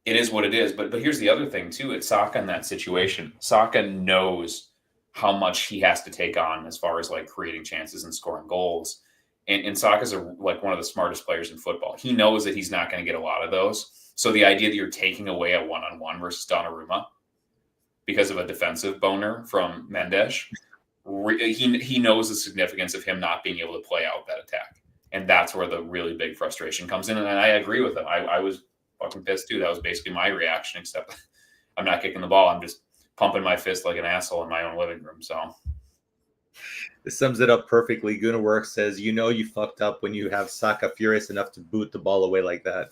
Speaker 5: it is what it is. But here's the other thing too. It's Saka in that situation. Saka knows how much he has to take on as far as like creating chances and scoring goals. And Saka's like one of the smartest players in football. He knows that he's not going to get a lot of those. So the idea that you're taking away a one-on-one versus Donnarumma because of a defensive boner from Mendes, he knows the significance of him not being able to play out that attack. And that's where the really big frustration comes in. And I agree with him. I was fucking pissed too. That was basically my reaction, except I'm not kicking the ball. I'm just pumping my fist like an asshole in my own living room. So
Speaker 3: this sums it up perfectly. Gunawork says, you fucked up when you have Saka furious enough to boot the ball away like that.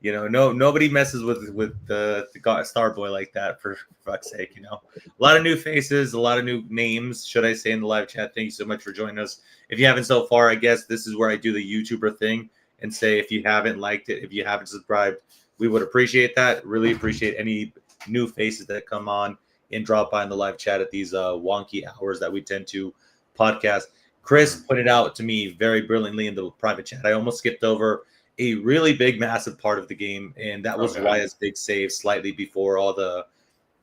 Speaker 3: Nobody messes with the star boy like that, for fuck's sake. A lot of new faces, a lot of new names, should I say, in the live chat. Thank you so much for joining us. If you haven't so far, I guess this is where I do the YouTuber thing and say, if you haven't liked it, if you haven't subscribed, we would appreciate that. Really appreciate any new faces that come on and drop by in the live chat at these wonky hours that we tend to podcast. Chris pointed out to me very brilliantly in the private chat, I almost skipped over a really big, massive part of the game, and that was Raya's big save slightly before all the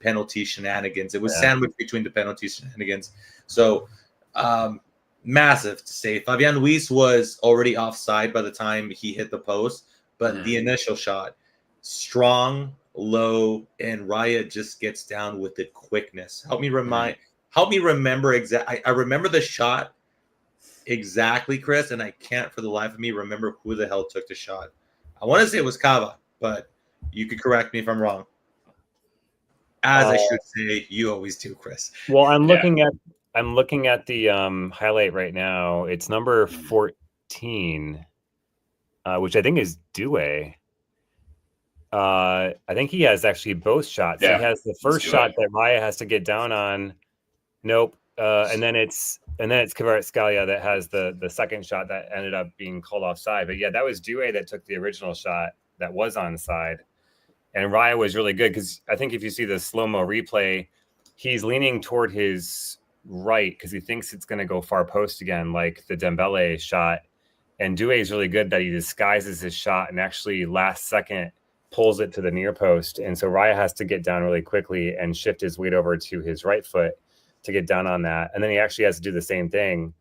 Speaker 3: penalty shenanigans. It was sandwiched between the penalty shenanigans. So massive to say. Fabian Luis was already offside by the time he hit the post, but the initial shot, strong, low, and Raya just gets down with the quickness. Help me remember exactly. I remember the shot exactly, Chris, and I can't for the life of me remember who the hell took the shot. I want to say it was Kava, but you could correct me if I'm wrong. As I should say, you always do, Chris.
Speaker 4: Well, I'm looking at the highlight right now. It's number 14, which I think is Due. I think he has actually both shots.
Speaker 5: Yeah,
Speaker 4: he has the first shot that Raya has to get down on. Nope. And then it's Kvaratskhelia that has the second shot that ended up being called offside. But yeah, that was Due that took the original shot that was onside. And Raya was really good because I think if you see the slow-mo replay, he's leaning toward his right because he thinks it's going to go far post again, like the Dembele shot. And Due is really good that he disguises his shot and actually last second pulls it to the near post. And so Raya has to get down really quickly and shift his weight over to his right foot to get down on that. And then he actually has to do the same thing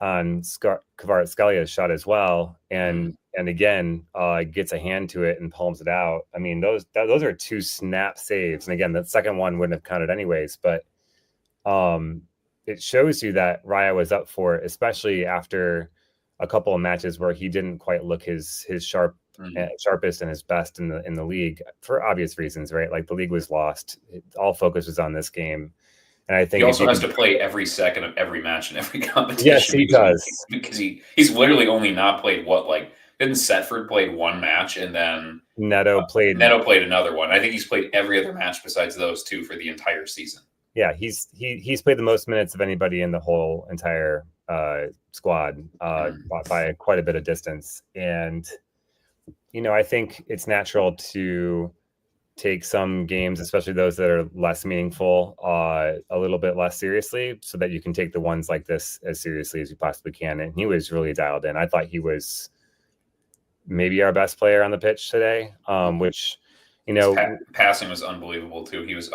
Speaker 4: on Kvaratskhelia shot as well. And again, gets a hand to it and palms it out. I mean, those are two snap saves. And again, the second one wouldn't have counted anyways, but it shows you that Raya was up for it, especially after a couple of matches where he didn't quite look his sharpest and his best in the league for obvious reasons, right? Like the league was lost. All focus was on this game. And I think
Speaker 5: he also has to play every second of every match in every competition.
Speaker 4: Yes, he does.
Speaker 5: Because he's literally only not played didn't Setford played one match and then
Speaker 4: Neto played
Speaker 5: another one. I think he's played every other match besides those two for the entire season.
Speaker 4: Yeah, he's played the most minutes of anybody in the whole entire squad by quite a bit of distance. And I think it's natural to take some games, especially those that are less meaningful, a little bit less seriously so that you can take the ones like this as seriously as you possibly can. And he was really dialed in. I thought he was maybe our best player on the pitch today, which,
Speaker 5: passing was unbelievable too. He was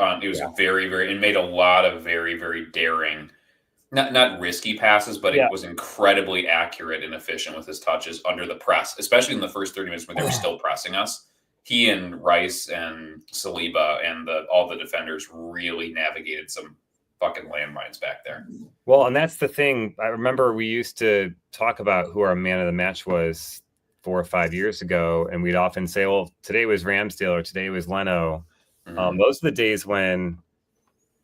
Speaker 5: very, very, and made a lot of very, very daring, not risky passes, but it was incredibly accurate and efficient with his touches under the press, especially in the first 30 minutes when they were still pressing us. He and Rice and Saliba and all the defenders really navigated some fucking landmines back there.
Speaker 4: Well, and that's the thing. I remember we used to talk about who our man of the match was 4 or 5 years ago, and we'd often say, well, today was Ramsdale or today was Leno. Those are the days when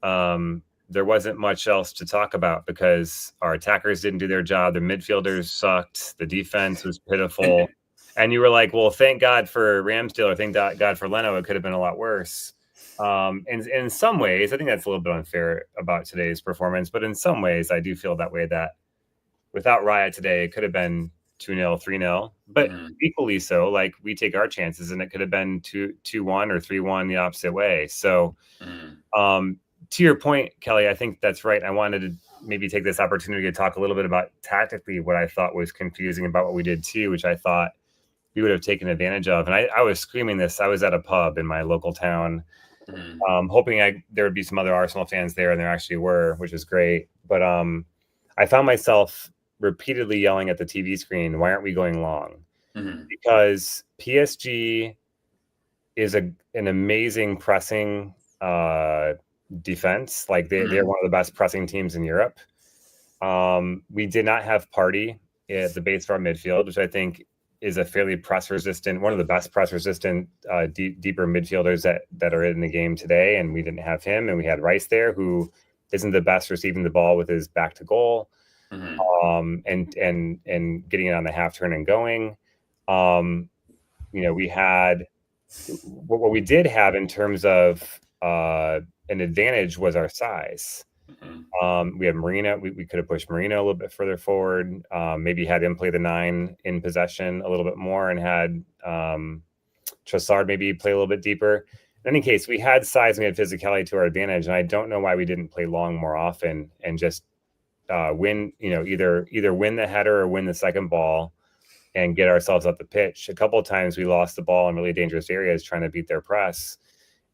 Speaker 4: there wasn't much else to talk about because our attackers didn't do their job. The midfielders sucked. The defense was pitiful. And you were like, well, thank God for Ramsdale or thank God for Leno. It could have been a lot worse. And in some ways, I think that's a little bit unfair about today's performance. But in some ways, I do feel that way, that without Raya today, it could have been 2-0, 3-0, but
Speaker 5: Mhm.
Speaker 4: equally so, like we take our chances and it could have been 2-1 or 3-1 the opposite way. So,
Speaker 5: Mhm.
Speaker 4: to your point, Kelly, I think that's right. I wanted to maybe take this opportunity to talk a little bit about tactically what I thought was confusing about what we did too, which I thought we would have taken advantage of. And I was screaming this. I was at a pub in my local town,
Speaker 5: Mhm.
Speaker 4: hoping there would be some other Arsenal fans there, and there actually were, which is great. But I found myself repeatedly yelling at the TV screen, "Why aren't we going long?"
Speaker 5: Mhm.
Speaker 4: Because PSG is an amazing pressing defense. Like they're one of the best pressing teams in Europe. We did not have Party at the base of our midfield, which I think is a fairly press resistant, one of the best press resistant deeper midfielders that are in the game today. And we didn't have him, and we had Rice there, who isn't the best receiving the ball with his back to goal, and getting it on the half turn and going. We had what we did have in terms of an advantage was our size. We had Marino. We could have pushed Marino a little bit further forward. Maybe had him play the 9 in possession a little bit more, and had Trossard maybe play a little bit deeper. In any case, we had size and we had physicality to our advantage, and I don't know why we didn't play long more often and just win. Either win the header or win the second ball and get ourselves up the pitch. A couple of times we lost the ball in really dangerous areas trying to beat their press.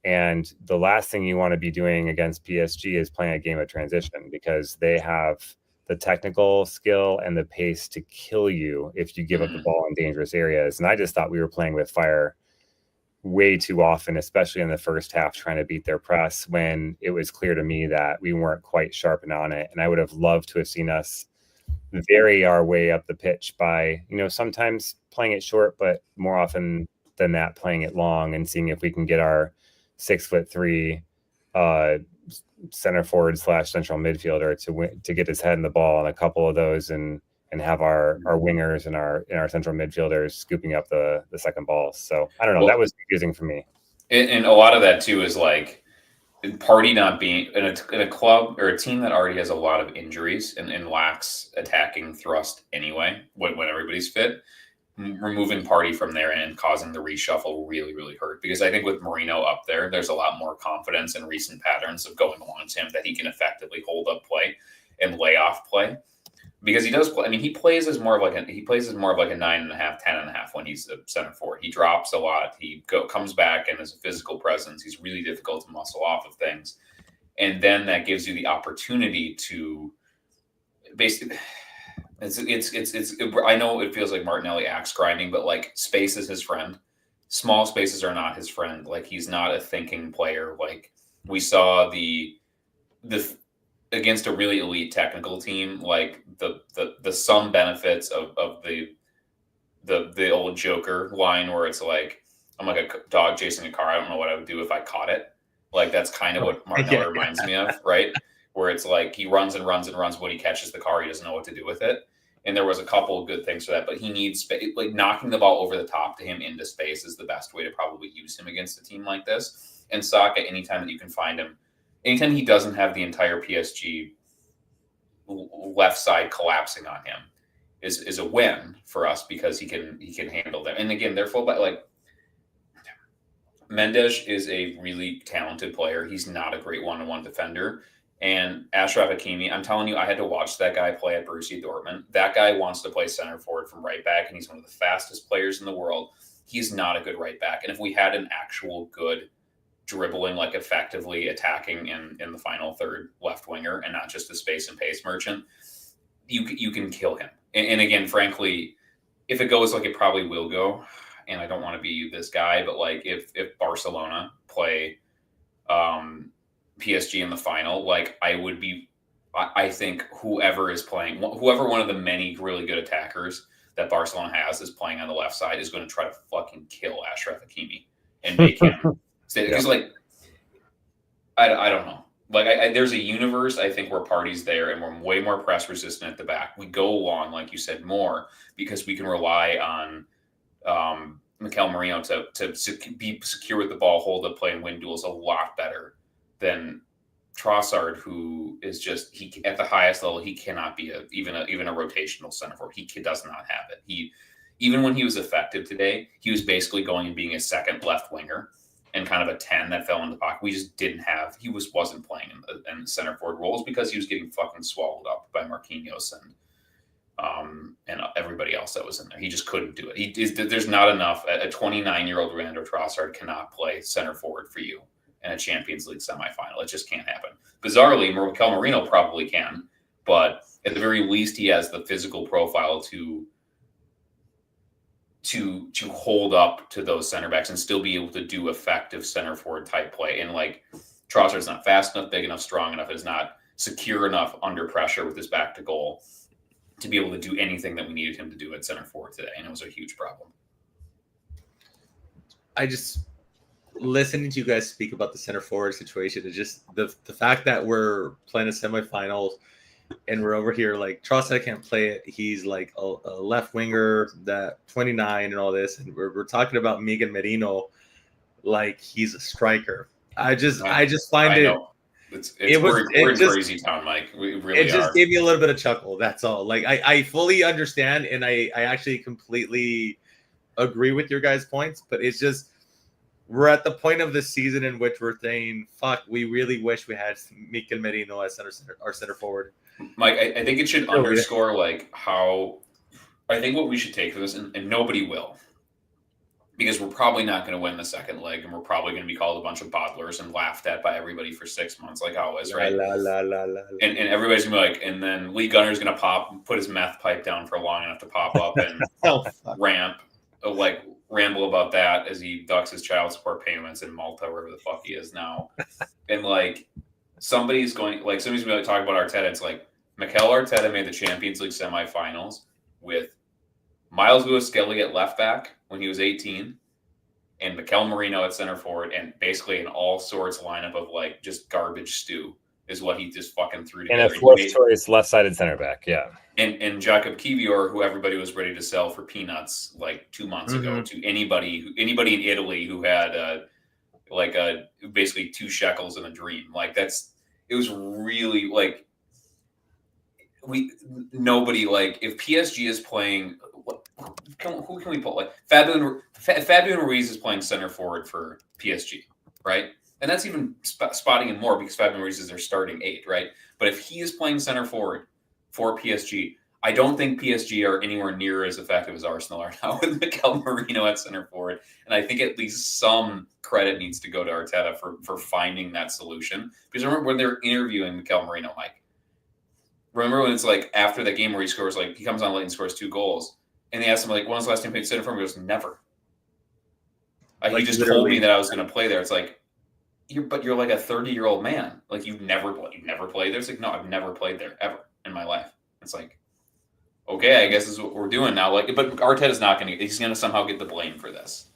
Speaker 4: And the last thing you want to be doing against PSG is playing a game of transition, because they have the technical skill and the pace to kill you if you give up the ball in dangerous areas. And I just thought we were playing with fire way too often, especially in the first half, trying to beat their press, when it was clear to me that we weren't quite sharp on it. And I would have loved to have seen us vary our way up the pitch by, sometimes playing it short, but more often than that, playing it long, and seeing if we can get our 6'3" center forward / central midfielder to get his head in the ball on a couple of those, and have our wingers and our central midfielders scooping up the second ball. So I don't know.
Speaker 5: Well,
Speaker 4: that was confusing for me.
Speaker 5: And a lot of that too is like Party not being in a club or a team that already has a lot of injuries and lacks attacking thrust anyway when everybody's fit. Removing Party from there and causing the reshuffle really, really hurt, because I think with Marino up there's a lot more confidence in recent patterns of going along to him that he can effectively hold up play and lay off play, because he does play. I mean, he plays as more of like a 9.5, 10.5 when he's a center forward. He drops a lot. He comes back and is a physical presence. He's really difficult to muscle off of things, and then that gives you the opportunity to basically. I know it feels like Martinelli axe grinding, but like space is his friend. Small spaces are not his friend. Like, he's not a thinking player. Like we saw the against a really elite technical team, like the some benefits of the old Joker line, where it's like, I'm like a dog chasing a car. I don't know what I would do if I caught it. Like, that's kind of what Martinelli reminds me of, right? Where it's like he runs and runs and runs, but when he catches the car, he doesn't know what to do with it. And there was a couple of good things for that, but he needs space. Like, knocking the ball over the top to him into space is the best way to probably use him against a team like this. And Saka, anytime that you can find him, anytime he doesn't have the entire PSG left side collapsing on him, is a win for us, because he can handle them. And again, they're fullback. Like, Mendes is a really talented player. He's not a great one-on-one defender. And Ashraf Hakimi, I'm telling you, I had to watch that guy play at Borussia Dortmund. That guy wants to play center forward from right back, and he's one of the fastest players in the world. He's not a good right back. And if we had an actual good dribbling, like effectively attacking in the final third left winger, and not just a space and pace merchant, you can kill him. And again, frankly, if it goes like it probably will go, and I don't want to be this guy, but like if Barcelona play PSG in the final, like I think whoever one of the many really good attackers that Barcelona has is playing on the left side is going to try to fucking kill Ashraf Hakimi and make him stay. Because like, I don't know. Like, there's a universe, I think, where Party's there and we're way more press resistant at the back. We go along, like you said, more because we can rely on Mikel Merino to be secure with the ball, hold up play, and win duels a lot better than Trossard, who is just he at the highest level, he cannot be even a rotational center forward. He does not have it. Even when he was effective today, he was basically going and being a second left winger and kind of a 10 that fell in the pocket. We just didn't have. He wasn't playing in the center forward roles because he was getting fucking swallowed up by Marquinhos and everybody else that was in there. He just couldn't do it. There's not enough. A 29-year-old Randall Trossard cannot play center forward for you in a Champions League semifinal. It just can't happen. Bizarrely, Mikel Merino probably can, but at the very least, he has the physical profile to hold up to those center backs and still be able to do effective center forward type play. And like Trossard's not fast enough, big enough, strong enough, is not secure enough under pressure with his back to goal to be able to do anything that we needed him to do at center forward today. And it was a huge problem.
Speaker 3: Listening to you guys speak about the center forward situation is just the fact that we're playing a semifinals and we're over here like Trossard can't play it. He's like a left winger, that 29 and all this, and we're talking about Miguel Merino like he's a striker. I just find it.
Speaker 5: We're in crazy town, Mike. We really
Speaker 3: it just gave me a little bit of chuckle. That's all. Like I fully understand, and I actually completely agree with your guys' points, but it's just we're at the point of the season in which we're saying, "Fuck, we really wish we had Miguel Merino as our center forward."
Speaker 5: Mike, I think it should underscore like how I think what we should take for this, and nobody will, because we're probably not going to win the second leg, and we're probably going to be called a bunch of bottlers and laughed at by everybody for 6 months, like always, right? And everybody's going to be like, and then Lee Gunner's going to put his meth pipe down for long enough to pop up and ramble about that as he ducks his child support payments in Malta, wherever the fuck he is now. And like somebody's going to talk about Arteta. It's like Mikel Arteta made the Champions League semifinals with Miles Lewis-Skelly at left back when he was 18 and Mikel Merino at center forward, and basically an all sorts lineup of like just garbage stew is what he just fucking threw together.
Speaker 4: And a fourth choice left-sided center back, yeah.
Speaker 5: And Jakob Kivior, who everybody was ready to sell for peanuts like 2 months ago to anybody in Italy who had basically 2 shekels in a dream. Like it was really like nobody like if PSG is playing. Who can we put? Like Fabian Ruiz is playing center forward for PSG, right? And that's even spotting him more because Fabian Ruiz is their starting 8, right? But if he is playing center forward for PSG, I don't think PSG are anywhere near as effective as Arsenal are now with Mikel Merino at center forward. And I think at least some credit needs to go to Arteta for finding that solution. Because remember when they're interviewing Mikel Merino, Mike? Remember when it's like after the game where he scores, like he comes on late and scores 2 goals. And they asked him, like, when was the last time you played center forward? He goes, never. He just told me that I was going to play there. It's like, you're like a 30-year-old man. Like, you've never played there? It's like, no, I've never played there ever in my life. It's like, okay, I guess this is what we're doing now. Like, but Arteta's not going to – he's going to somehow get the blame for this.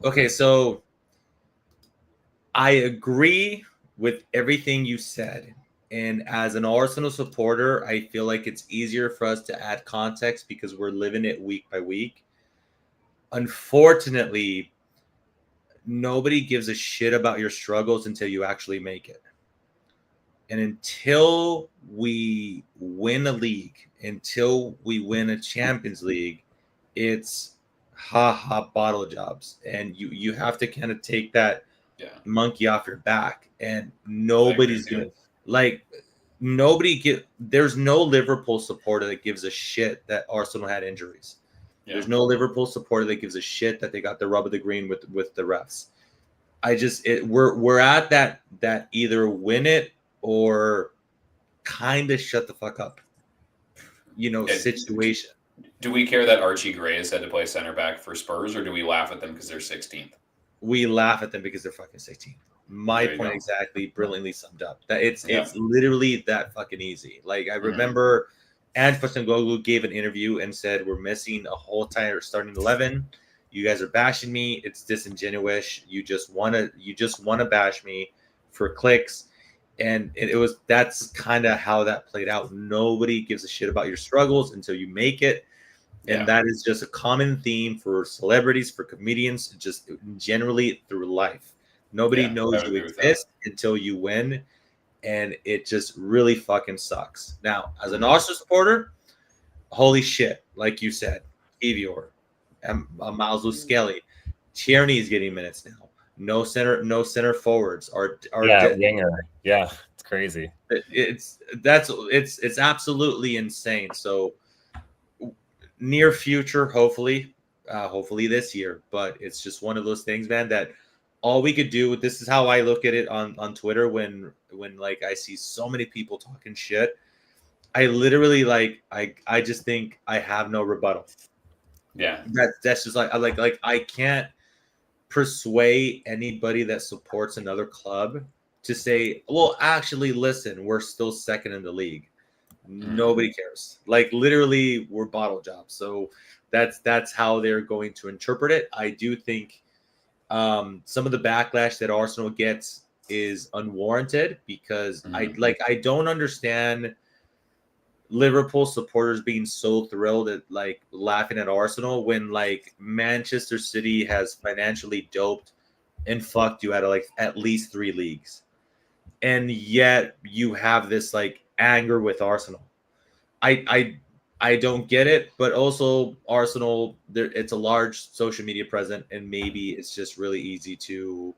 Speaker 3: Okay, so I agree with everything you said. And as an Arsenal supporter, I feel like it's easier for us to add context because we're living it week by week. Unfortunately, nobody gives a shit about your struggles until you actually make it. And until we win a league, until we win a Champions League, it's bottle jobs. And you have to kind of take that monkey off your back. And nobody's doing there's no Liverpool supporter that gives a shit that Arsenal had injuries. Yeah. There's no Liverpool supporter that gives a shit that they got the rub of the green with the refs. We're at that either win it or kind of shut the fuck up, situation.
Speaker 5: Do we care that Archie Gray has had to play center back for Spurs, or do we laugh at them because they're 16th?
Speaker 3: We laugh at them because they're fucking 16th. My point exactly, brilliantly summed up. That it's literally that fucking easy. Like I remember Ange Postecoglou gave an interview and said, "We're missing a whole entire starting 11. You guys are bashing me. It's disingenuous. You just wanna bash me for clicks." And that's kind of how that played out. Nobody gives a shit about your struggles until you make it. And that is just a common theme for celebrities, for comedians, just generally through life. Nobody
Speaker 5: Yeah, I
Speaker 3: knows
Speaker 5: would
Speaker 3: you
Speaker 5: agree with that.
Speaker 3: exist until you win, and it just really fucking sucks. Now, as an Arsenal supporter, holy shit, like you said, Kivior, Miles Skelly, Tierney is getting minutes now. No center forwards.
Speaker 4: Winger. Yeah, it's crazy.
Speaker 3: It's absolutely insane. So near future, hopefully this year, but it's just one of those things, man, that all we could do. This is how I look at it on Twitter when like I see so many people talking shit. I literally I just think I have no rebuttal.
Speaker 5: Yeah.
Speaker 3: That's just like I can't persuade anybody that supports another club to say, well, actually, listen, we're still second in the league. Nobody cares. Like literally, we're bottle jobs. So that's how they're going to interpret it. I do think some of the backlash that Arsenal gets is unwarranted because I don't understand Liverpool supporters being so thrilled at like laughing at Arsenal when like Manchester City has financially doped and fucked you out of like at least 3 leagues. And yet you have this like anger with Arsenal. I don't get it, but also Arsenal, it's a large social media present, and maybe it's just really easy to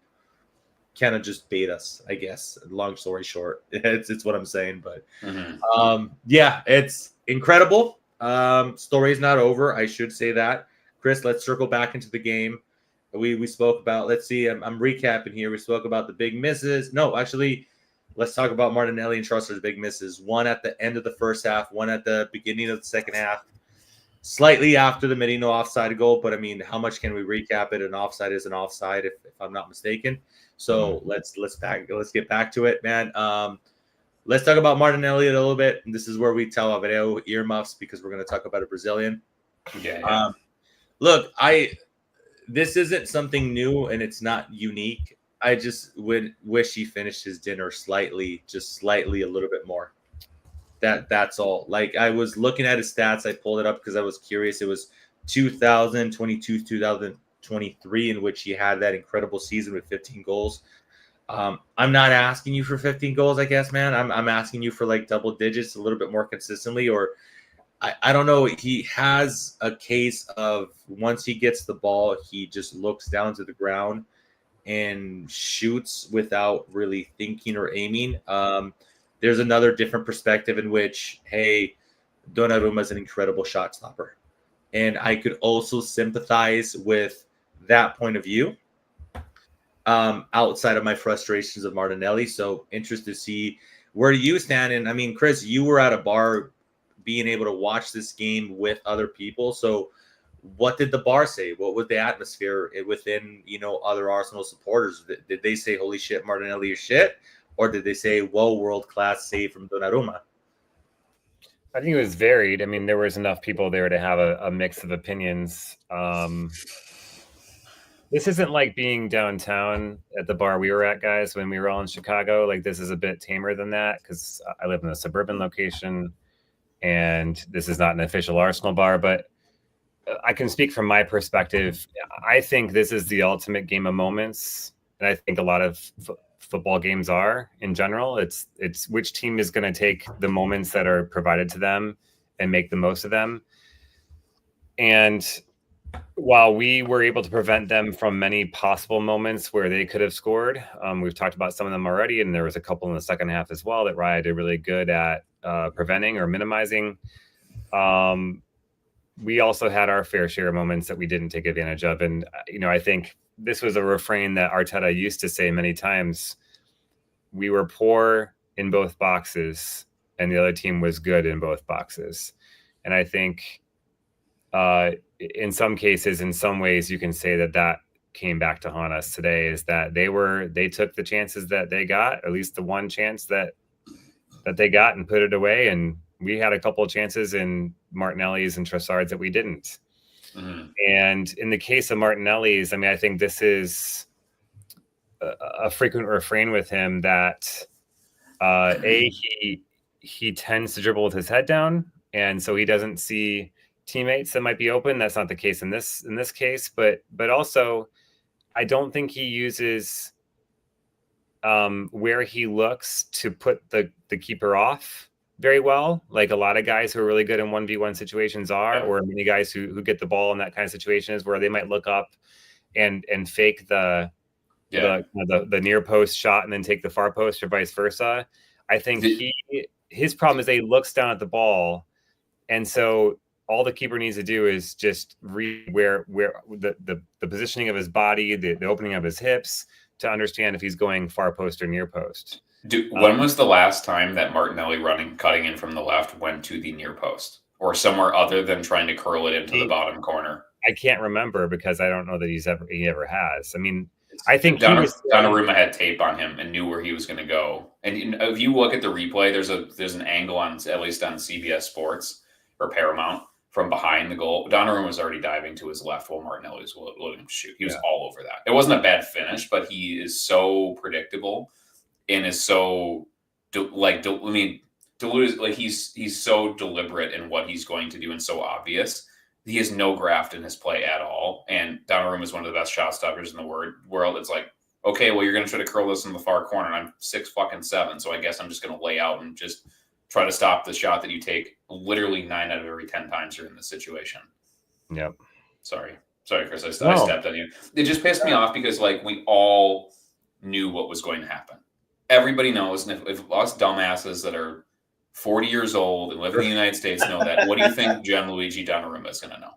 Speaker 3: kind of just bait us, I guess. Long story short, it's what I'm saying, but yeah, it's incredible. Story's not over. I should say that. Chris, let's circle back into the game. We spoke about. Let's see. I'm recapping here. We spoke about the big misses. No, actually, let's talk about Martinelli and Trossard's big misses. One at the end of the first half. One at the beginning of the second half. Slightly after the Merino offside goal, but I mean, how much can we recap it? An offside is an offside, if I'm not mistaken. So let's get back to it, man. Let's talk about Martinelli a little bit. And this is where we tell Abreu earmuffs because we're going to talk about a Brazilian.
Speaker 5: Yeah.
Speaker 3: Look, this isn't something new and it's not unique. I just would wish he finished his dinner slightly a little bit more. That's all. Like I was looking at his stats, I pulled it up because I was curious. It was 2022, 2023 in which he had that incredible season with 15 goals. I'm not asking you for 15 goals, I guess, man. I'm asking you for like double digits a little bit more consistently, or I don't know. He has a case of once he gets the ball, he just looks down to the ground and shoots without really thinking or aiming. There's another different perspective in which, hey, Donnarumma is an incredible shot stopper. And I could also sympathize with that point of view outside of my frustrations of Martinelli. So interested to see where you stand. And I mean, Chris, you were at a bar being able to watch this game with other people. So what did the bar say? What was the atmosphere within, other Arsenal supporters? Did they say, holy shit, Martinelli is shit? Or did they say, whoa, world-class save from Donnarumma?
Speaker 4: I think it was varied. I mean, there was enough people there to have a mix of opinions. This isn't like being downtown at the bar we were at, guys, when we were all in Chicago. Like, this is a bit tamer than that because I live in a suburban location, and this is not an official Arsenal bar. But I can speak from my perspective. I think this is the ultimate game of moments, and I think a lot of football games are in general. It's which team is going to take the moments that are provided to them and make the most of them. And while we were able to prevent them from many possible moments where they could have scored, we've talked about some of them already, and there was a couple in the second half as well that Raya did really good at preventing or minimizing. We also had our fair share of moments that we didn't take advantage of. And, I think this was a refrain that Arteta used to say many times. We were poor in both boxes and the other team was good in both boxes. And I think in some cases, in some ways, you can say that came back to haunt us today, is that they took the chances that they got, at least the one chance that they got, and put it away. And we had a couple of chances in Martinelli's and Trossard's that we didn't. And in the case of Martinelli's, I mean, I think this is a frequent refrain with him that he tends to dribble with his head down, and so he doesn't see teammates that might be open. That's not the case in this case, but also I don't think he uses where he looks to put the keeper off very well, like a lot of guys who are really good in 1v1 situations are, or many guys who get the ball in that kind of situation is where they might look up and fake the near post shot and then take the far post or vice versa. I think his problem is that he looks down at the ball, and so all the keeper needs to do is just read where the positioning of his body, the opening of his hips, to understand if he's going far post or near post.
Speaker 5: When was the last time that Martinelli cutting in from the left went to the near post or somewhere other than trying to curl it into the bottom corner?
Speaker 4: I can't remember because I don't know that he ever has. I mean, I think
Speaker 5: Donnarumma had tape on him and knew where he was going to go. And if you look at the replay, there's an angle on, at least on CBS Sports or Paramount, from behind the goal. Donnarumma was already diving to his left while Martinelli was letting him shoot. He was all over that. It wasn't a bad finish, but he is so predictable and is so he's so deliberate in what he's going to do and so obvious. He has no graft in his play at all. And Donnarumma is one of the best shot stoppers in the world. It's like, okay, well, you're going to try to curl this in the far corner, and I'm 6'7", so I guess I'm just going to lay out and just try to stop the shot that you take literally 9 out of every 10 times you're in this situation.
Speaker 4: Yep.
Speaker 5: Sorry, Chris. I stepped on you. It just pissed me off because we all knew what was going to happen. Everybody knows, and if us dumbasses that are 40 years old and live in the United States know that, what do you think Gianluigi Donnarumma is going to know?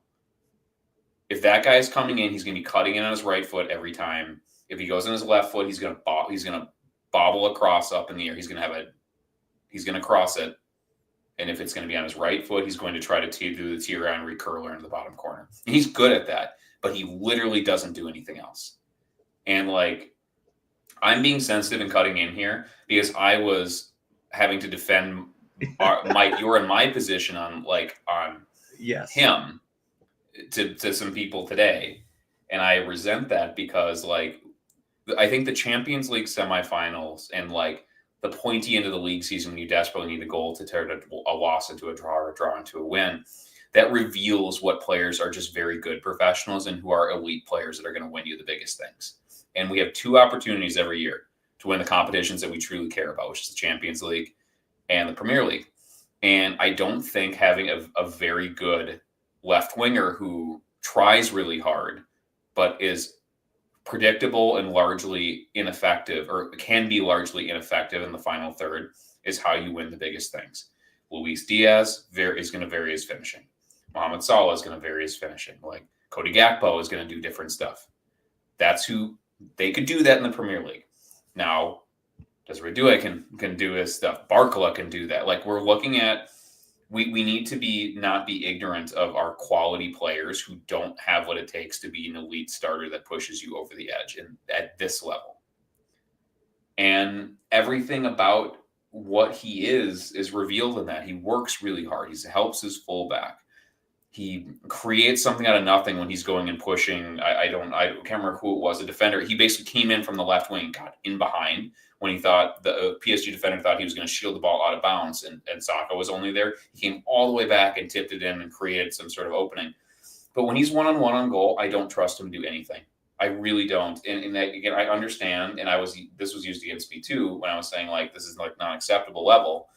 Speaker 5: If that guy is coming in, he's going to be cutting in on his right foot every time. If he goes on his left foot, he's going to bobble a cross up in the air. He's going to cross it. And if it's going to be on his right foot, he's going to try to do the Tirana recurler in the bottom corner. And he's good at that, but he literally doesn't do anything else. And I'm being sensitive and cutting in here because I was having to defend Mike. You're in my position on him to some people today, and I resent that because I think the Champions League semifinals and the pointy end of the league season when you desperately need a goal to turn a loss into a draw or a draw into a win, that reveals what players are just very good professionals and who are elite players that are going to win you the biggest things. And we have 2 opportunities every year to win the competitions that we truly care about, which is the Champions League and the Premier League. And I don't think having a very good left winger who tries really hard, but is predictable and largely ineffective, or can be largely ineffective in the final third, is how you win the biggest things. Luis Diaz is going to vary his finishing. Mohamed Salah is going to vary his finishing. Cody Gakpo is going to do different stuff. That's who they could do that in the Premier League. Now, Desiree can do his stuff. Barcola can do that. We're looking at, we need to not be ignorant of our quality players who don't have what it takes to be an elite starter that pushes you over the edge and at this level. And everything about what he is revealed in that. He works really hard. He helps his fullback. He creates something out of nothing when he's going and pushing. I can't remember who it was, a defender. He basically came in from the left wing, got in behind when he thought the PSG defender thought he was going to shield the ball out of bounds, and Saka was only there. He came all the way back and tipped it in and created some sort of opening. But when he's one-on-one on goal, I don't trust him to do anything. I really don't. And that, again, I understand, and this was used against me too when I was saying this is not acceptable level.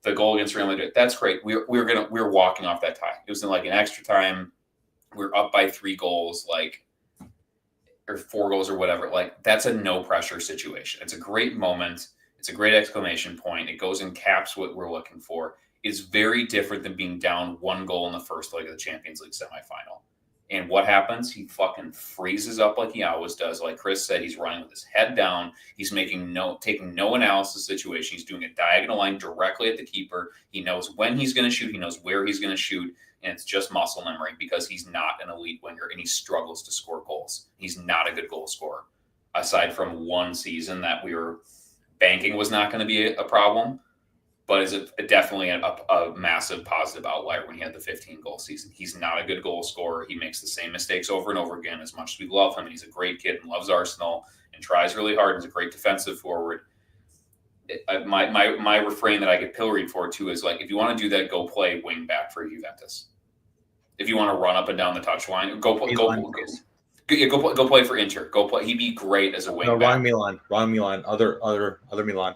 Speaker 5: The goal against Real Madrid, that's great. We were walking off that tie. It was in an extra time. We were up by 3 goals, or 4 goals or whatever. That's a no pressure situation. It's a great moment. It's a great exclamation point. It goes and caps what we're looking for. It's very different than being down 1 goal in the first leg of the Champions League semifinal. And what happens? He fucking freezes up like he always does. Like Chris said, he's running with his head down. He's taking no analysis situation. He's doing a diagonal line directly at the keeper. He knows when he's going to shoot. He knows where he's going to shoot. And it's just muscle memory because he's not an elite winger and he struggles to score goals. He's not a good goal scorer. Aside from 1 season that we were banking was not going to be a problem, but is definitely a massive positive outlier when he had the 15-goal season. He's not a good goal scorer. He makes the same mistakes over and over again. As much as we love him, and he's a great kid and loves Arsenal and tries really hard and is a great defensive forward. My refrain that I get pilloried for too is if you want to do that, go play wing back for Juventus. If you want to run up and down the touchline, go play. Go play for Inter. Go play. He'd be great as a wing
Speaker 3: No,
Speaker 5: back.
Speaker 3: wrong Milan. Other Milan.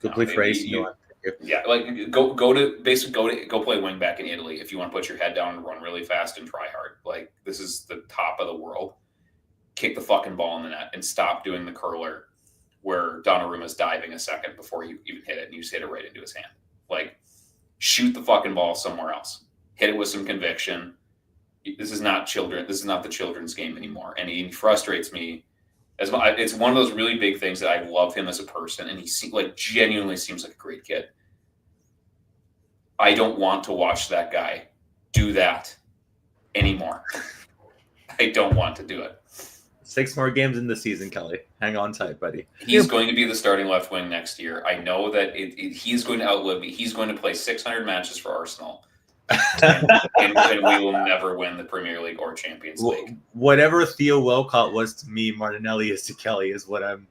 Speaker 3: Go play for AC Milan.
Speaker 5: Yeah, like go play wing back in Italy if you want to put your head down and run really fast and try hard. Like this is the top of the world. Kick the fucking ball in the net and stop doing the curler where Donnarumma's diving a second before you even hit it and you just hit it right into his hand. Like shoot the fucking ball somewhere else. Hit it with some conviction. This is not children. This is not the children's game anymore. And he frustrates me. It's one of those really big things that I love him as a person, and he genuinely seems like a great kid. I don't want to watch that guy do that anymore. I don't want to do it.
Speaker 3: 6 more games in the season, Kelly. Hang on tight, buddy.
Speaker 5: He's going to be the starting left wing next year. I know that he's going to outlive me. He's going to play 600 matches for Arsenal. and we will never win the Premier League or Champions League.
Speaker 3: Whatever Theo Walcott was to me, Martinelli is to Kelly. Is what I'm.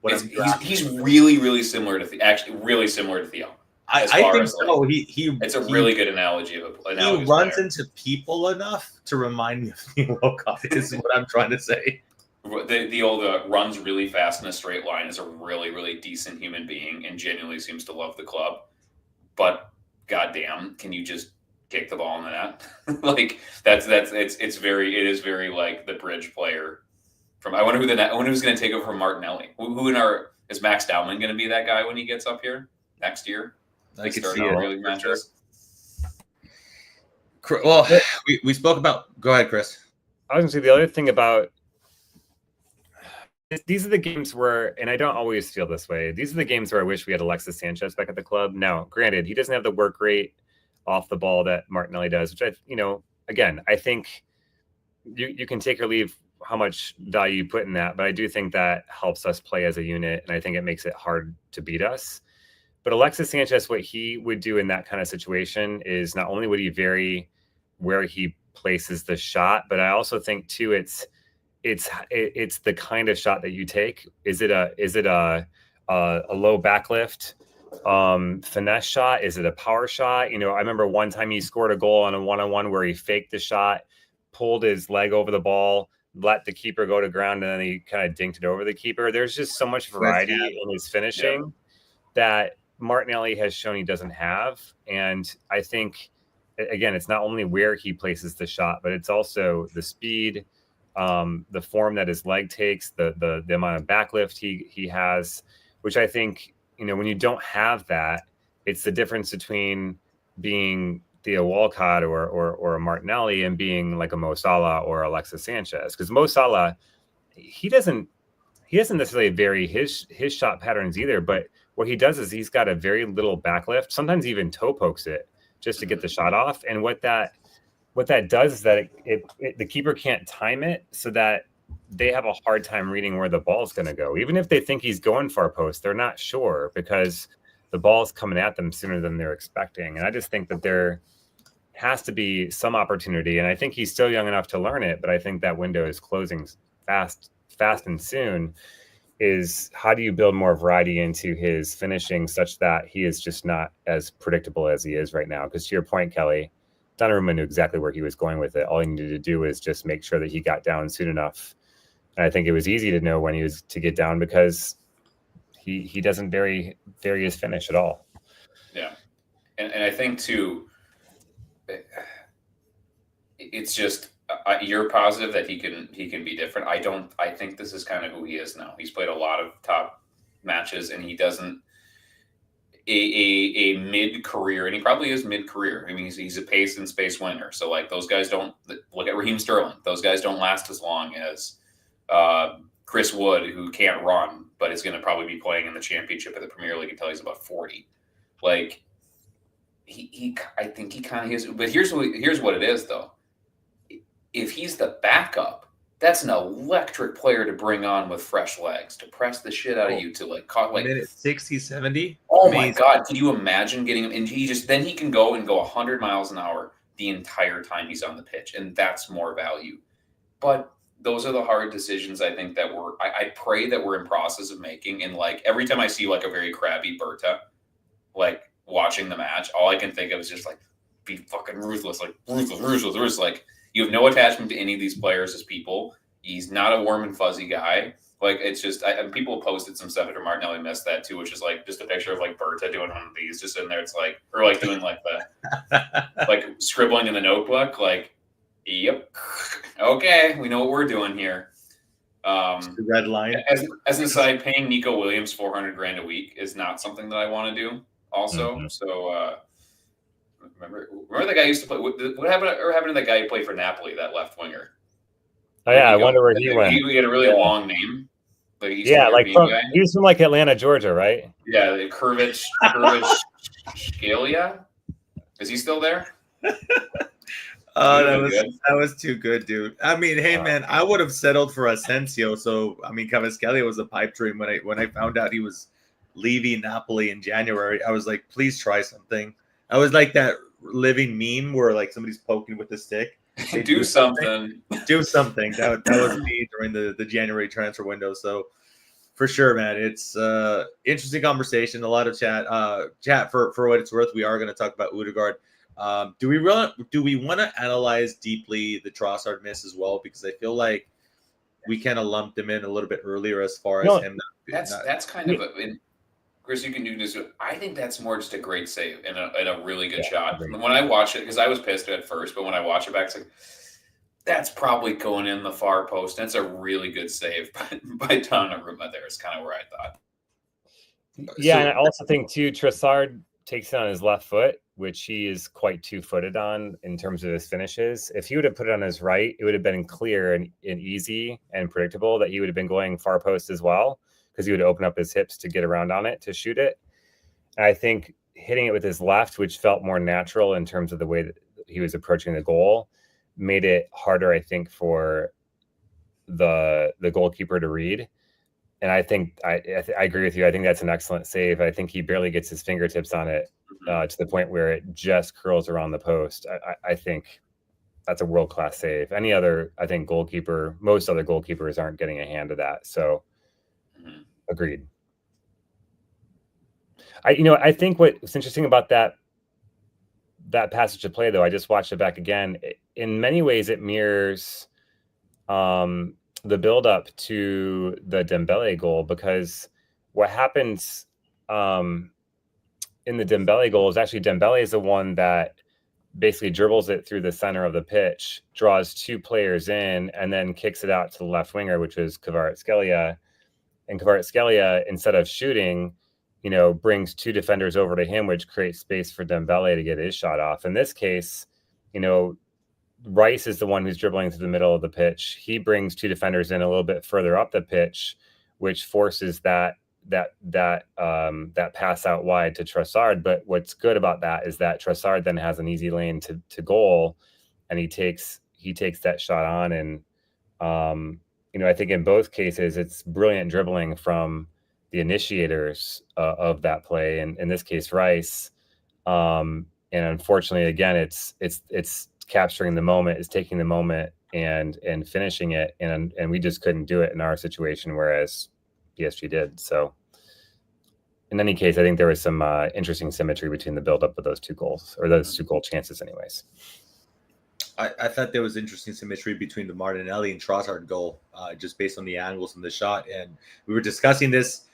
Speaker 5: He's really similar to really similar to Theo.
Speaker 3: I think so.
Speaker 5: It's a really good analogy of a.
Speaker 3: He runs into people enough to remind me of Theo Walcott. Is what I'm trying to say.
Speaker 5: The old runs really fast in a straight line is a really decent human being and genuinely seems to love the club, but goddamn, can you just kick the ball in the net? Like it is very like the bridge player from. I wonder who's going to take over from Martinelli. Is Max Dowman going to be that guy when he gets up here next year?
Speaker 3: I could see
Speaker 5: it. Matches.
Speaker 3: Well, we spoke about. Go ahead, Chris.
Speaker 4: I was going to say the other thing about these are the games where, and I don't always feel this way. These are the games where I wish we had Alexis Sanchez back at the club. Now, granted, he doesn't have the work rate off the ball that Martinelli does, which I think you can take or leave how much value you put in that, but I do think that helps us play as a unit, and I think it makes it hard to beat us. But Alexis Sanchez, what he would do in that kind of situation is not only would he vary where he places the shot, but I also think too it's the kind of shot that you take. Is it a low backlift finesse shot? Is it a power shot? I remember one time he scored a goal on a 1-on-1 where he faked the shot, pulled his leg over the ball, let the keeper go to ground, and then he kind of dinked it over the keeper. There's just so much variety in his finishing that Martinelli has shown he doesn't have. And I think, again, it's not only where he places the shot, but it's also the speed, the form that his leg takes, the amount of backlift he has, which I think, when you don't have that, it's the difference between being Theo Walcott or a Martinelli and being like a Mo Salah or Alexis Sanchez. Because Mo Salah, he doesn't necessarily vary his shot patterns either, but what he does is he's got a very little backlift, sometimes even toe pokes it just to get the shot off. And what that does is that the keeper can't time it, so that they have a hard time reading where the ball is going to go. Even if they think he's going far post, they're not sure because the ball is coming at them sooner than they're expecting. And I just think that there has to be some opportunity. And I think he's still young enough to learn it, but I think that window is closing fast and soon. Is how do you build more variety into his finishing such that he is just not as predictable as he is right now? Because to your point, Kelly, Donnarumma knew exactly where he was going with it. All he needed to do was just make sure that he got down soon enough. And I think it was easy to know when he was to get down because he doesn't vary his finish at all.
Speaker 5: Yeah. And I think too, it's just, you're positive that he can be different. I think this is kind of who he is now. He's played a lot of top matches and he doesn't, a mid-career, and he probably is mid-career. I mean, he's a pace and space winner. So like those guys don't, look at Raheem Sterling. Those guys don't last as long as Chris Wood, who can't run, but is going to probably be playing in the championship of the Premier League until he's about 40. Like I think he kind of is. But here's what it is though. If he's the backup, that's an electric player to bring on with fresh legs, to press the shit out of you, to like
Speaker 3: minute 60, 70.
Speaker 5: Oh amazing. My God. Can you imagine getting him? And then he can go 100 miles an hour the entire time he's on the pitch. And that's more value. But those are the hard decisions I think that I pray that we're in process of making. And like every time I see like a very crabby Berta, like watching the match, all I can think of is just like, be fucking ruthless, like ruthless. Like, you have no attachment to any of these players as people. He's not a warm and fuzzy guy. Like, it's just, people posted some stuff after Martinelli missed that too, which is like just a picture of like Berta doing one of these just in there. It's like, or like doing like like scribbling in the notebook. Like, yep, okay, we know what we're doing here.
Speaker 3: The red line.
Speaker 5: As an aside, paying Nico Williams $400,000 a week is not something that I want to do. Also, so remember the guy who used to play. What happened to that guy who played for Napoli? That left winger.
Speaker 4: Oh yeah, I wonder where he went.
Speaker 5: He had a really long name. Like
Speaker 4: he was from like Atlanta, Georgia, right?
Speaker 5: Yeah, Kurvich Scalia. Is he still there?
Speaker 3: Oh, that was too good, dude. I mean, hey man, I would have settled for Asensio. So I mean, Cavaschellia was a pipe dream when I found out he was leaving Napoli in January. I was like, please try something. I was like that living meme where like somebody's poking with a stick.
Speaker 5: Do something.
Speaker 3: Do something. That was me during the January transfer window. So for sure, man, it's interesting conversation. A lot of chat for what it's worth. We are going to talk about Odegaard. Do we want to analyze deeply the Trossard miss as well? Because I feel like we kind of lumped him in a little bit earlier as far as him.
Speaker 5: That's kind of Chris, you can do this. I think that's more just a great save and a really good shot. When I watch it, because I was pissed at first, but when I watch it back, it's like, that's probably going in the far post. That's a really good save by Donnarumma there is kind of where I thought.
Speaker 4: Yeah, and I also think, too, Trossard takes it on his left foot, which he is quite two-footed on in terms of his finishes. If he would have put it on his right, it would have been clear and easy and predictable that he would have been going far post as well, because he would open up his hips to get around on it to shoot it. And I think hitting it with his left, which felt more natural in terms of the way that he was approaching the goal, made it harder, I think, for the goalkeeper to read. And I think I agree with you. I think that's an excellent save. I think he barely gets his fingertips on it to the point where it just curls around the post. I think that's a world-class save. Any other, I think, goalkeeper, most other goalkeepers aren't getting a hand of that. So agreed. I think what's interesting about that passage of play, though, I just watched it back again. In many ways, it mirrors the build-up to the Dembele goal, because what happens in the Dembele goal is actually Dembele is the one that basically dribbles it through the center of the pitch, draws two players in, and then kicks it out to the left winger, which is Kvaratskhelia. And Kvaratskhelia, instead of shooting, brings two defenders over to him, which creates space for Dembele to get his shot off. In this case, Rice is the one who's dribbling through the middle of the pitch. He brings two defenders in a little bit further up the pitch, which forces that pass out wide to Trossard. But what's good about that is that Trossard then has an easy lane to goal, and he takes that shot on. And I think in both cases it's brilliant dribbling from the initiators of that play, and in this case Rice. And unfortunately, again, it's capturing the moment, is taking the moment and finishing it, and we just couldn't do it in our situation, whereas PSG did. So in any case, I think there was some interesting symmetry between the buildup of those two goals, or those two goal chances anyways.
Speaker 3: I thought there was interesting symmetry between the Martinelli and Trossard goal, just based on the angles and the shot. And we were discussing this,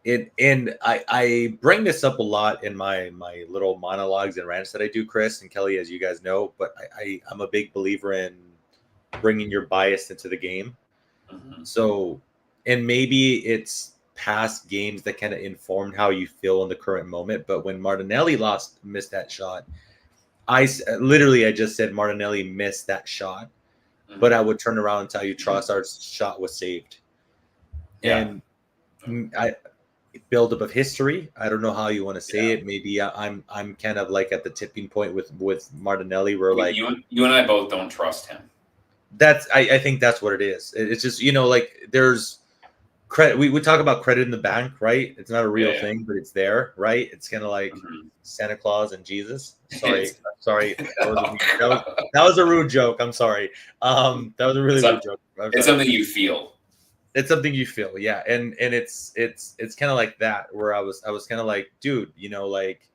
Speaker 3: and I bring this up a lot in my little monologues and rants that I do, Chris and Kelly, as you guys know. But I'm a big believer in bringing your bias into the game. So, and maybe it's past games that kind of informed how you feel in the current moment. But when Martinelli missed that shot, I just said Martinelli missed that shot, but I would turn around and tell you Trossard's shot was saved. Yeah. And buildup of history. I don't know how you want to say it. Maybe I'm kind of like at the tipping point with Martinelli, where like
Speaker 5: you and I both don't trust him.
Speaker 3: I think that's what it is. It's just, like there's credit. We talk about credit in the bank, right? It's not a real thing, but it's there, right? It's kind of like Santa Claus and Jesus. Sorry. That was a rude joke. I'm sorry. That was a really rude joke.
Speaker 5: It's something you feel.
Speaker 3: It's something you feel, yeah. And it's kind of like that, where I was kind of like, dude, like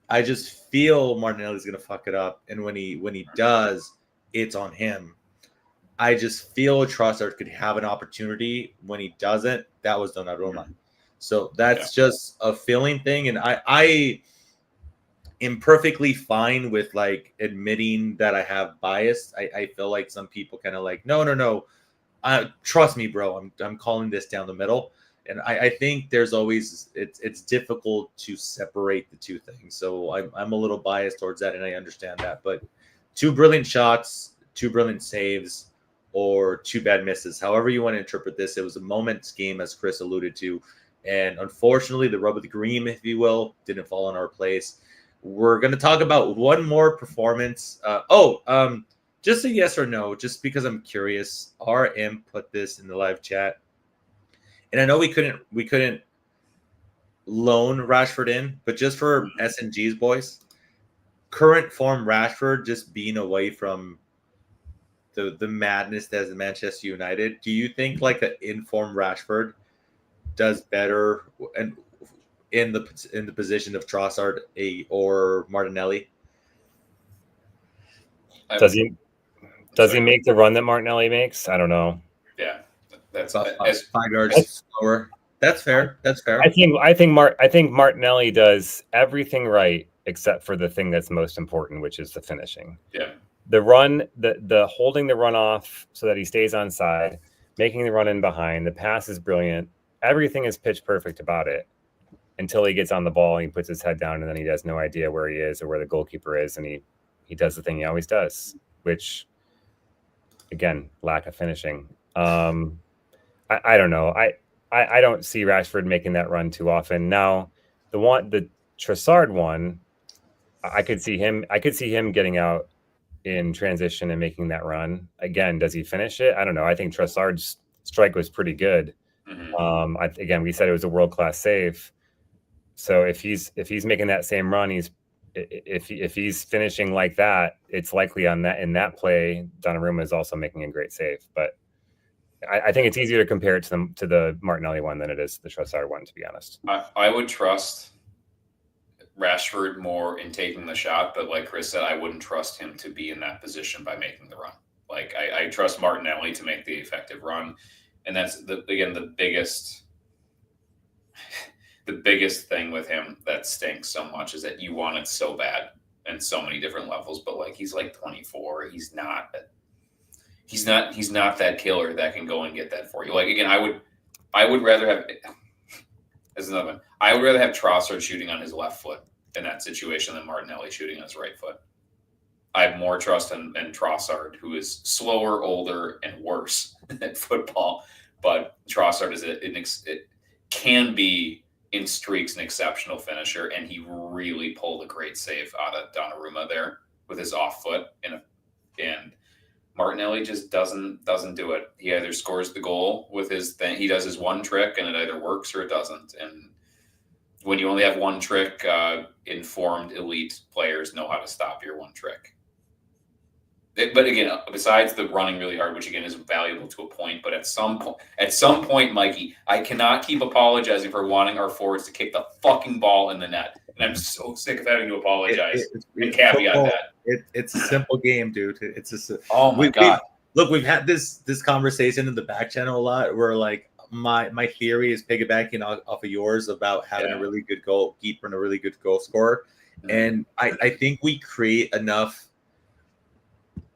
Speaker 3: I just feel Martinelli's gonna fuck it up, and when he does, it's on him. I just feel Trossard could have an opportunity. When he doesn't, that was Donnarumma. So that's just a feeling thing. And I am perfectly fine with like admitting that I have bias. I feel like some people kind of like, no. Trust me, bro. I'm calling this down the middle. And I think there's always it's difficult to separate the two things. So I'm a little biased towards that, and I understand that. But 2 brilliant shots, 2 brilliant saves, or 2 bad misses. However you want to interpret this, it was a moment's game, as Chris alluded to. And unfortunately, the rub of the green, if you will, didn't fall in our place. We're going to talk about one more performance. Just a yes or no, just because I'm curious. RM put this in the live chat. And I know we couldn't loan Rashford in, but just for S&G's boys, current form Rashford just being away from the madness that is Manchester United. Do you think like an informed Rashford does better and in the position of Trossard or Martinelli?
Speaker 4: Does he make the run that Martinelli makes? I don't know.
Speaker 5: Yeah, that's
Speaker 3: about 5 yards slower. That's fair.
Speaker 4: I think Martinelli does everything right except for the thing that's most important, which is the finishing.
Speaker 5: Yeah.
Speaker 4: The run, the holding the run off so that he stays on side, making the run in behind, the pass is brilliant. Everything is pitch perfect about it until he gets on the ball and he puts his head down and then he has no idea where he is or where the goalkeeper is, and he does the thing he always does, which again, lack of finishing. I don't know. I don't see Rashford making that run too often. Now, the Trossard one, I could see him getting out in transition and making that run. Again, does he finish it? I don't know. I think Trossard's strike was pretty good. Again, we said it was a world-class save. So if he's making that same run, if he's finishing like that, it's likely in that play, Donnarumma is also making a great save. But I think it's easier to compare it to the Martinelli one than it is the Trossard one, to be honest.
Speaker 5: I would trust Rashford more in taking the shot, but like Chris said, I wouldn't trust him to be in that position by making the run. Like I trust Martinelli to make the effective run, and that's the biggest thing with him that stinks so much is that you want it so bad in so many different levels, but like he's like 24, he's not that killer that can go and get that for you. Like again, I would rather have as another one. I would rather have Trossard shooting on his left foot in that situation than Martinelli shooting on his right foot. I have more trust in Trossard, who is slower, older, and worse at football. But Trossard it can be in streaks an exceptional finisher, and he really pulled a great save out of Donnarumma there with his off foot, and Martinelli just doesn't do it. He either scores the goal with his thing, he does his one trick, and it either works or it doesn't. And when you only have one trick, informed elite players know how to stop your one trick. But again, besides the running really hard, which again is valuable to a point, but at some point, Mikey, I cannot keep apologizing for wanting our forwards to kick the fucking ball in the net, and I'm so sick of having to apologize and caveat that.
Speaker 3: It's a simple game, dude. It's just
Speaker 5: oh my god.
Speaker 3: We've had this conversation in the back channel a lot, where like my theory is piggybacking off of yours about having a really good goalkeeper and a really good goal scorer, and I think we create enough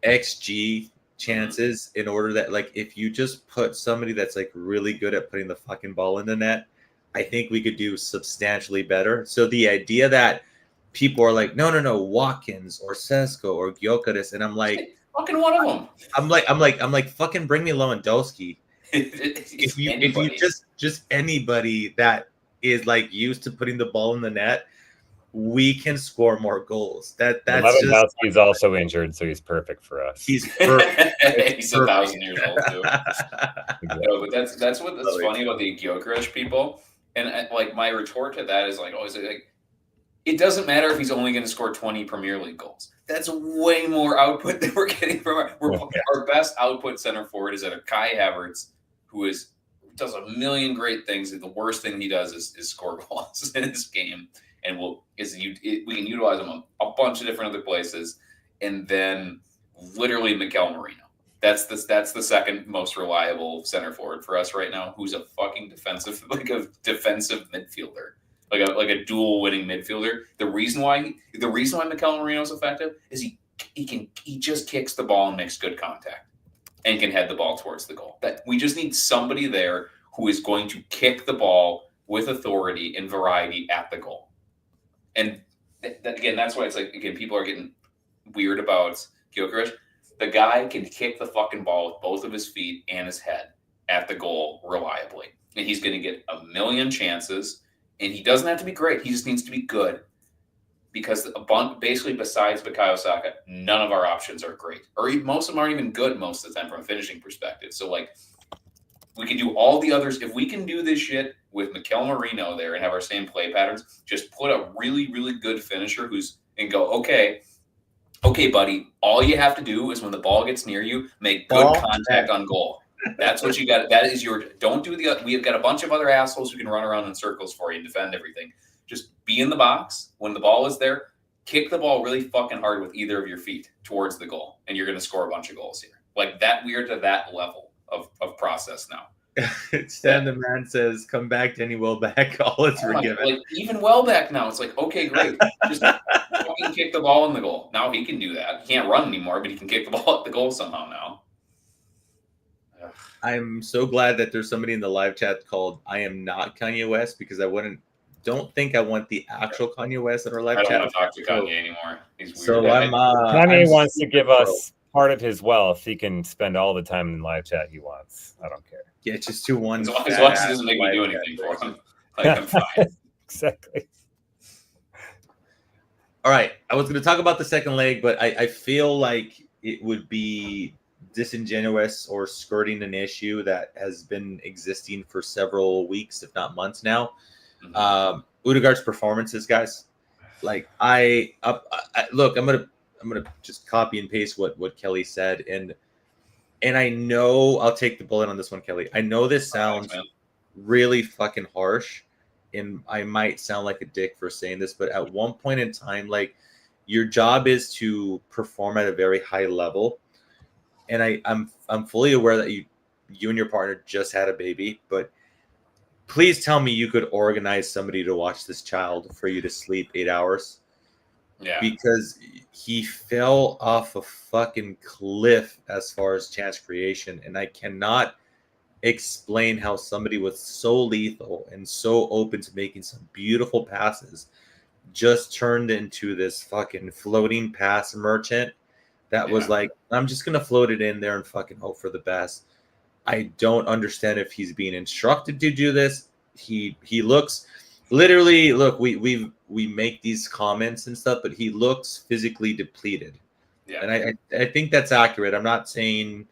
Speaker 3: XG chances in order that like if you just put somebody that's like really good at putting the fucking ball in the net, I think we could do substantially better. So the idea that people are like, no, Watkins or Sesko or Gyökeres, and I'm like,
Speaker 5: fucking one of them.
Speaker 3: I'm like, fucking bring me Lewandowski. if you just anybody that is like used to putting the ball in the net, we can score more goals. That's just.
Speaker 4: He's also injured, so he's perfect for us.
Speaker 3: He's perfect.
Speaker 5: He's 1,000 years old too. No, but that's what's funny about the Gyökeres people. And like my retort to that is like always like, it doesn't matter if he's only going to score 20 Premier League goals. That's way more output than we're getting from our best output center forward is either Kai Havertz, who does a million great things. And the worst thing he does is score goals in his game. And we can utilize him a bunch of different other places. And then literally Mikel Merino. That's the second most reliable center forward for us right now. Who's a fucking defensive midfielder, like a dual winning midfielder. The reason why Mikel Merino is effective is he just kicks the ball and makes good contact and can head the ball towards the goal. That we just need somebody there who is going to kick the ball with authority and variety at the goal. And that's why it's like, again, people are getting weird about Gyökeres. The guy can kick the fucking ball with both of his feet and his head at the goal reliably. And he's going to get a million chances. And he doesn't have to be great. He just needs to be good. Because basically, besides Bukayo Saka, none of our options are great. Or most of them aren't even good most of the time from a finishing perspective. So, like, we can do all the others. If we can do this shit with Mikel Merino there and have our same play patterns, just put a really, really good finisher and go, okay, buddy, all you have to do is when the ball gets near you, make good contact on goal. That's what you got. That is don't do we have got a bunch of other assholes who can run around in circles for you and defend everything. Just be in the box when the ball is there, kick the ball really fucking hard with either of your feet towards the goal, and you're going to score a bunch of goals here. Like that, we are to that level of process now.
Speaker 3: Stan the man says, "Come back, Danny Welbeck. All is forgiven."
Speaker 5: Like even Welbeck now, it's like, okay, great, just fucking kick the ball in the goal. Now he can do that. He can't run anymore, but he can kick the ball at the goal somehow now.
Speaker 3: I'm so glad that there's somebody in the live chat called "I am not Kanye West" because don't think I want the actual Kanye West in our live chat.
Speaker 5: I don't want to talk to Kanye anymore. He's weird.
Speaker 3: So
Speaker 4: Kanye wants to give us part of his wealth. He can spend all the time in live chat he wants. I don't care.
Speaker 3: Yeah, just do one.
Speaker 5: As long as it doesn't make me do anything for him. Like, I'm fine.
Speaker 4: Exactly.
Speaker 3: All right. I was going to talk about the second leg, but I feel like it would be disingenuous or skirting an issue that has been existing for several weeks, if not months now. Mm-hmm. Odegaard's performances, guys. Like look, I'm gonna just copy and paste what Kelly said, and I know I'll take the bullet on this one, Kelly. I know this sounds really fucking harsh, and I might sound like a dick for saying this, but at one point in time, like, your job is to perform at a very high level, and I'm fully aware that you and your partner just had a baby, but please tell me you could organize somebody to watch this child for you to sleep 8 hours.
Speaker 5: Yeah.
Speaker 3: Because he fell off a fucking cliff as far as chance creation. And I cannot explain how somebody was so lethal and so open to making some beautiful passes just turned into this fucking floating pass merchant that was like, I'm just going to float it in there and fucking hope for the best. I don't understand if he's being instructed to do this. He looks literally, look, we make these comments and stuff, but he looks physically depleted. Yeah. And I think that's accurate. I'm not saying,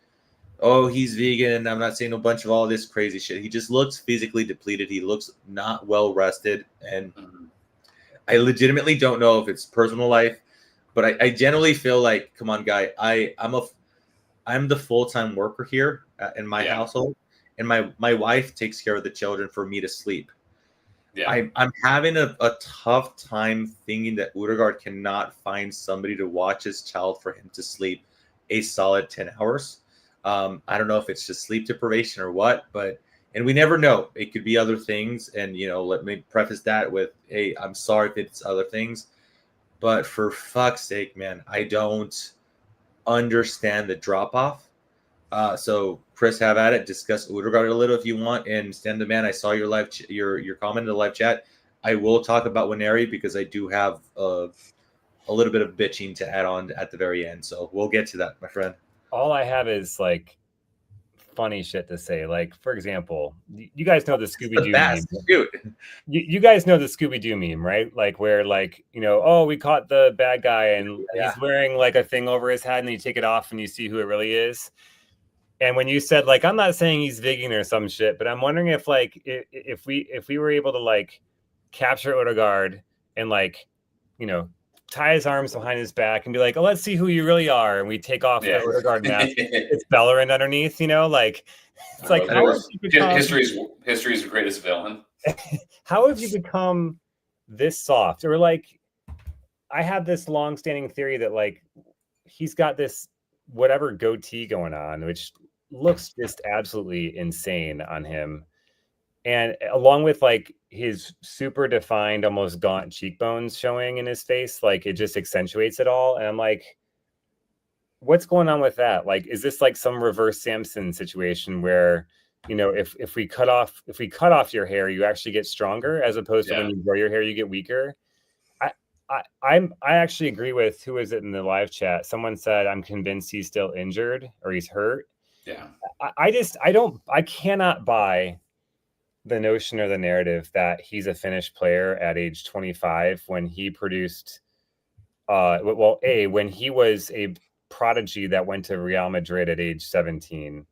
Speaker 3: oh, he's vegan. I'm not saying a bunch of all this crazy shit. He just looks physically depleted. He looks not well rested. And I legitimately don't know if it's personal life, but I generally feel like, come on, guy, I'm the full-time worker here in my household, and my wife takes care of the children for me to sleep. Yeah. I'm having a tough time thinking that Odegaard cannot find somebody to watch his child for him to sleep a solid 10 hours. I don't know if it's just sleep deprivation or what, and we never know. It could be other things. And, let me preface that with, hey, I'm sorry if it's other things, but for fuck's sake, man, I don't understand the drop-off. So Chris, have at it. Discuss Odegaard a little if you want. And Stan the man, I saw your your comment in the live chat. I will talk about Winery because I do have a little bit of bitching to add on at the very end. So we'll get to that, my friend.
Speaker 4: All I have is like funny shit to say. Like, for example, you guys know the Scooby-Doo meme.
Speaker 3: Dude.
Speaker 4: You guys know the Scooby-Doo meme, right? Like where oh, we caught the bad guy and he's wearing like a thing over his head and you take it off and you see who it really is. And when you said, like, I'm not saying he's vegan or some shit, but I'm wondering if like if we were able to like capture Odegaard and like, tie his arms behind his back and be like, oh, let's see who you really are. And we take off the Odegaard mask. It's Bellerin underneath, like it's like how have you become,
Speaker 5: history's greatest villain.
Speaker 4: How have you become this soft? Or like, I have this long-standing theory that like he's got this whatever goatee going on, which looks just absolutely insane on him. And along with like his super defined, almost gaunt cheekbones showing in his face, like it just accentuates it all. And I'm like, what's going on with that? Like, is this like some reverse Samson situation where, if we cut off your hair, you actually get stronger, as opposed to when you grow your hair, you get weaker? I actually agree with, who is it in the live chat? Someone said, I'm convinced he's still injured or he's hurt.
Speaker 5: Yeah.
Speaker 4: I cannot buy the notion or the narrative that he's a finished player at age 25 when he produced, when he was a prodigy that went to Real Madrid at age 17,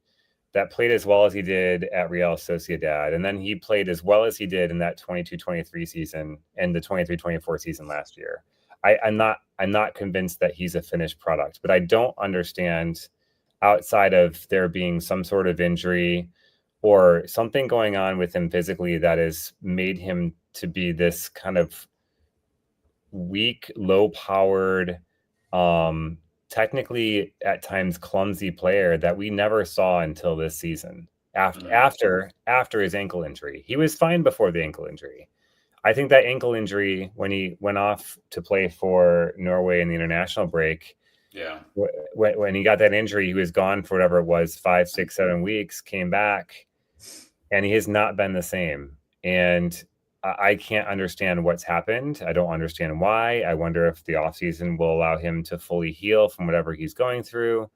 Speaker 4: that played as well as he did at Real Sociedad. And then he played as well as he did in that 22-23 season and the 23-24 season last year. I'm not convinced that he's a finished product, but I don't understand, outside of there being some sort of injury or something going on with him physically that has made him to be this kind of weak, low-powered, technically at times clumsy player that we never saw until this season. After his ankle injury, he was fine before the ankle injury. I think that ankle injury, when he went off to play for Norway in the international break, when he got that injury, he was gone for whatever it was, 5, 6, 7 weeks, came back, and he has not been the same. And I can't understand what's happened. I don't understand why. I wonder if the offseason will allow him to fully heal from whatever he's going through.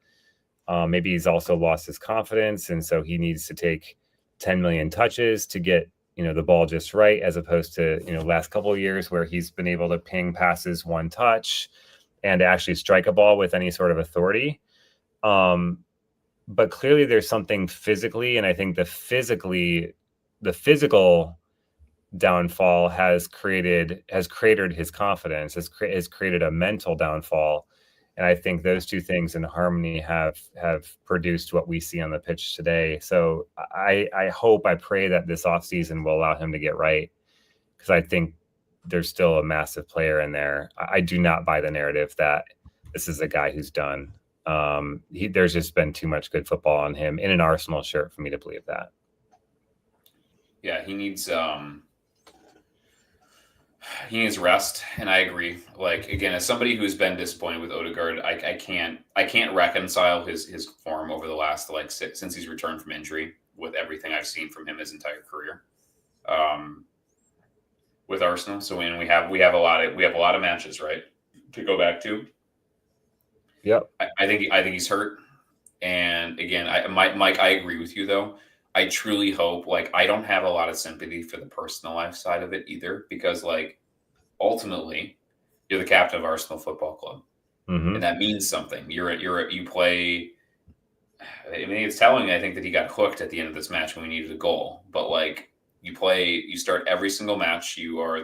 Speaker 4: Maybe he's also lost his confidence, and so he needs to take 10 million touches to get the ball just right, as opposed to last couple of years where he's been able to ping passes one touch and actually strike a ball with any sort of authority. But clearly there's something physically, and I think the physical downfall has cratered his confidence, has created a mental downfall. And I think those two things in harmony have produced what we see on the pitch today. So I pray that this offseason will allow him to get right, because I think there's still a massive player in there. I do not buy the narrative that this is a guy who's done. There's just been too much good football on him in an Arsenal shirt for me to believe that.
Speaker 5: Yeah, he needs rest, and I agree. Like, again, as somebody who's been disappointed with Odegaard, I can't reconcile his form over the last since he's returned from injury with everything I've seen from him his entire career with Arsenal. So when we have a lot of matches, right, to go back to.
Speaker 4: Yep.
Speaker 5: I think he's hurt, and again, Mike, I agree with you though. I truly hope, I don't have a lot of sympathy for the personal life side of it either, because ultimately you're the captain of Arsenal Football Club, and that means something. You play. I mean, it's telling, I think, that he got hooked at the end of this match when we needed a goal, but you start every single match. You are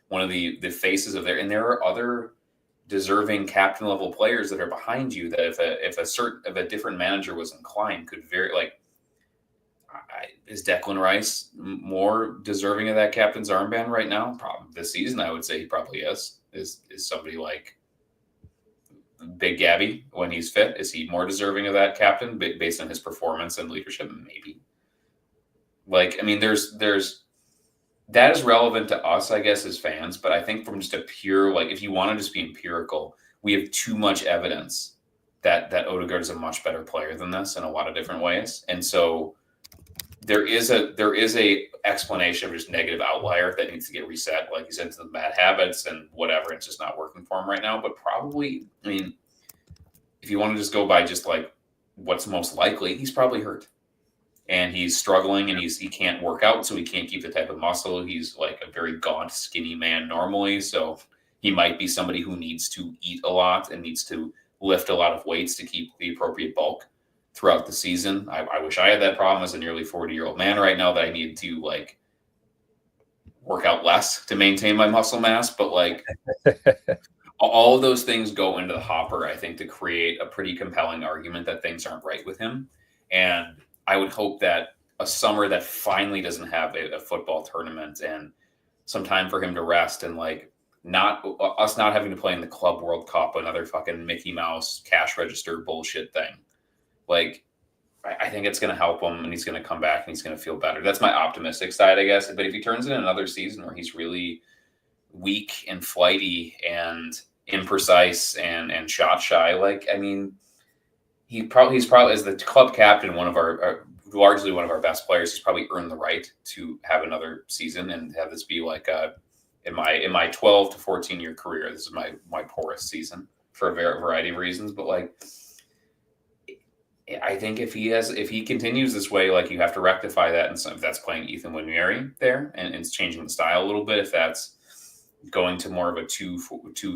Speaker 5: one of the faces of there, and there are other deserving captain level players that are behind you that if a different manager was inclined could is Declan Rice more deserving of that captain's armband right now? Probably this season, I would say he probably is. Is somebody like Big Gabby, when he's fit, is he more deserving of that captain based on his performance and leadership? Maybe. I mean, there's that is relevant to us, I guess, as fans. But I think from just a pure, if you want to just be empirical, we have too much evidence that Odegaard is a much better player than this in a lot of different ways, and so. There is a explanation of just negative outlier that needs to get reset, like he's into the bad habits and whatever. It's just not working for him right now. But probably, I mean, if you want to just go by just what's most likely, he's probably hurt, and he's struggling, and he can't work out, so he can't keep the type of muscle. He's a very gaunt, skinny man normally, so he might be somebody who needs to eat a lot and needs to lift a lot of weights to keep the appropriate bulk throughout the season. I wish I had that problem as a nearly 40-year-old man right now, that I need to work out less to maintain my muscle mass. But all of those things go into the hopper, I think, to create a pretty compelling argument that things aren't right with him. And I would hope that a summer that finally doesn't have a football tournament and some time for him to rest and not us not having to play in the Club World Cup, another fucking Mickey Mouse cash register bullshit thing. Like, I think it's going to help him, and he's going to come back and he's going to feel better. That's my optimistic side, I guess. But if he turns in another season where he's really weak and flighty and imprecise and shot shy, like, I mean, he's probably as the club captain, largely one of our best players. He's probably earned the right to have another season and have this be like in my 12 to 14 year career, this is my poorest season for a variety of reasons. But like, I think if he continues this way, like, you have to rectify that. And so if that's playing Ethan Nwaneri there and it's changing the style a little bit, if that's going to more of a two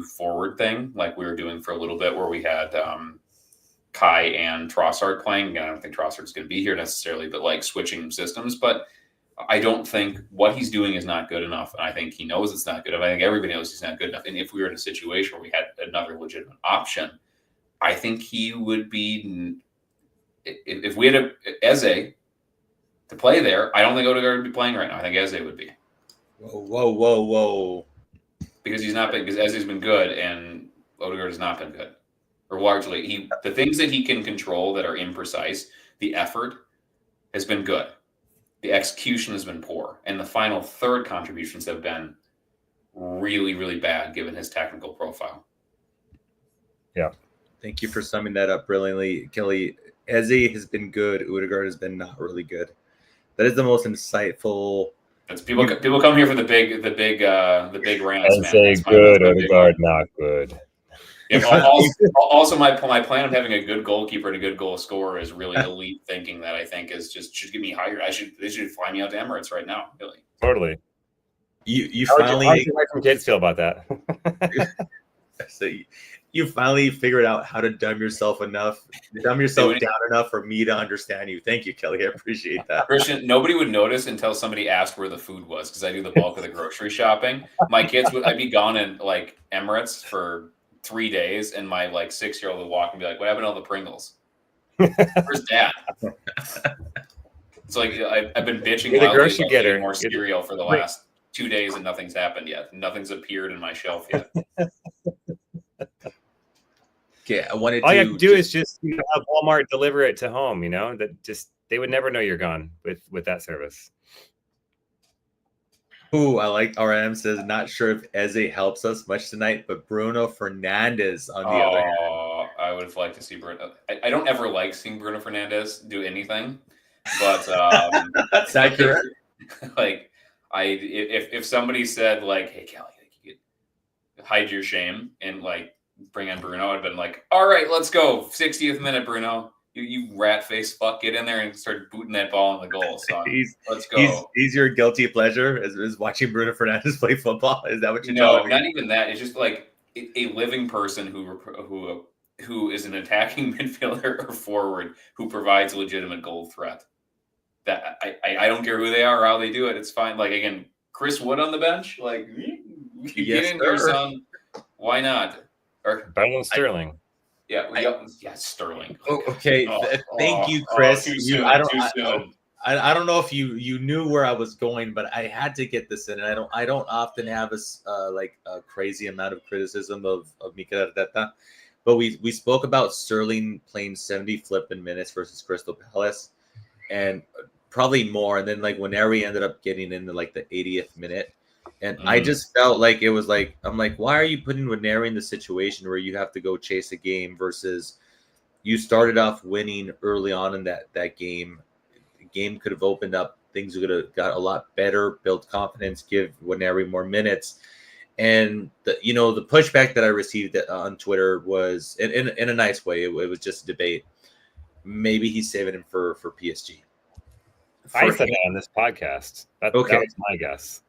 Speaker 5: forward thing, like we were doing for a little bit where we had Kai and Trossard playing. Again, I don't think Trossard's going to be here necessarily, but like switching systems. But I don't think what he's doing is not good enough. And I think he knows it's not good enough. I think everybody knows he's not good enough. And if we were in a situation where we had another legitimate option, I think he would be, if we had Eze to play there, I don't think Odegaard would be playing right now. I think Eze would be.
Speaker 3: Whoa.
Speaker 5: Because Eze's been good and Odegaard has not been good. Or largely, the things that he can control that are imprecise, the effort has been good. The execution has been poor. And the final third contributions have been really, really bad given his technical profile.
Speaker 4: Yeah.
Speaker 3: Thank you for summing that up brilliantly, Kelly. Eze has been good. Odegaard has been not really good. That is the most insightful.
Speaker 5: That's people come here for the big rants.
Speaker 4: Eze good, Odegaard not good.
Speaker 5: Yeah, also, my plan of having a good goalkeeper and a good goal scorer is really elite thinking that I think is just should get me hired. They should fly me out to Emirates right now. Really,
Speaker 4: totally.
Speaker 3: You
Speaker 4: how
Speaker 3: finally.
Speaker 4: How do your kids feel about that?
Speaker 3: So you finally figured out how to dumb yourself down enough for me to understand you. Thank you, Kelly. I appreciate that.
Speaker 5: Christian, nobody would notice until somebody asked where the food was because I do the bulk of the grocery shopping. My kids I'd be gone in like Emirates for 3 days, and my like 6-year-old would walk and be like, "What happened to all the Pringles? Where's Dad?" It's like I've been bitching
Speaker 4: You're the
Speaker 5: loudly
Speaker 4: grocery
Speaker 5: about
Speaker 4: getter.
Speaker 5: getting more cereal for the last 2 days, and nothing's happened yet. Nothing's appeared in my shelf yet.
Speaker 3: Okay, I wanted
Speaker 4: all
Speaker 3: to.
Speaker 4: you have to do is just have Walmart deliver it to home. You know that they would never know you're gone with that service.
Speaker 3: Ooh, I like RM says, not sure if Eze helps us much tonight, but Bruno Fernandes on the other hand.
Speaker 5: I would have liked to see Bruno. I don't ever like seeing Bruno Fernandes do anything, but
Speaker 3: That's accurate.
Speaker 5: Like if somebody said like, "Hey Kelly, you could hide your shame and like bring in Bruno," I'd have been like, "All right, let's go. 60th minute, Bruno. You rat-faced fuck, get in there and start booting that ball in the goal, son. Let's go."
Speaker 3: He's your guilty pleasure is watching Bruno Fernandes play football. Is that what you're
Speaker 5: No,
Speaker 3: telling me?
Speaker 5: not even that. It's just like a living person who is an attacking midfielder or forward who provides a legitimate goal threat. That I don't care who they are or how they do it. It's fine. Like again, Chris Wood on the bench. Like get in there, son. Why not? Or
Speaker 4: better than Sterling.
Speaker 5: Sterling.
Speaker 3: Okay, thank you, Chris.
Speaker 5: I
Speaker 3: I don't know if you knew where I was going, but I had to get this in. And I don't often have a crazy amount of criticism of Mikel Arteta, but we spoke about Sterling playing 70 flipping minutes versus Crystal Palace, and probably more. And then like Nwaneri ended up getting into like the 80th minute. And I just felt like it was like, I'm like, why are you putting Nwaneri in the situation where you have to go chase a game versus you started off winning early on in that game. The game could have opened up. Things would have got a lot better, build confidence, give Nwaneri more minutes. And the pushback that I received on Twitter was in a nice way. It was just a debate. Maybe he's saving him for PSG.
Speaker 4: I said that on this podcast. That was my guess.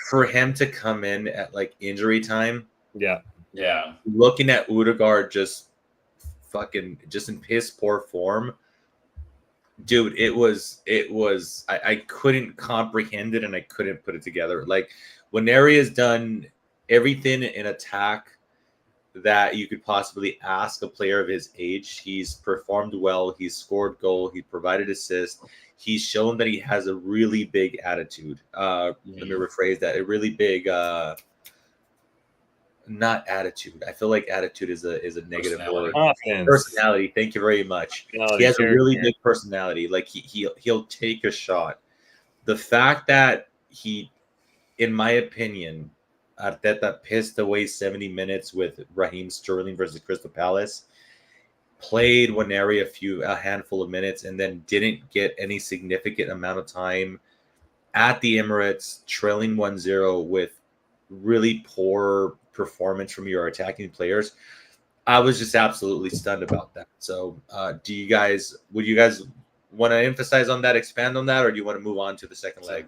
Speaker 3: For him to come in at like injury time,
Speaker 5: yeah.
Speaker 3: Looking at Odegaard just in piss poor form, dude. It was. I couldn't comprehend it and I couldn't put it together. Like Nwaneri has done everything in attack that you could possibly ask a player of his age. He's performed well. He's scored goal. He provided assist. He's shown that he has a really big attitude. Let me rephrase that. A really big not attitude. I feel like attitude is a negative word.
Speaker 4: Confidence.
Speaker 3: Personality. Thank you very much. He has a really big personality. Like he'll take a shot. The fact that he, in my opinion, Arteta pissed away 70 minutes with Raheem Sterling versus Crystal Palace, played Waneri a handful of minutes, and then didn't get any significant amount of time at the Emirates, trailing 1-0 with really poor performance from your attacking players. I was just absolutely stunned about that. So would you guys want to emphasize on that, expand on that, or do you want to move on to the second leg?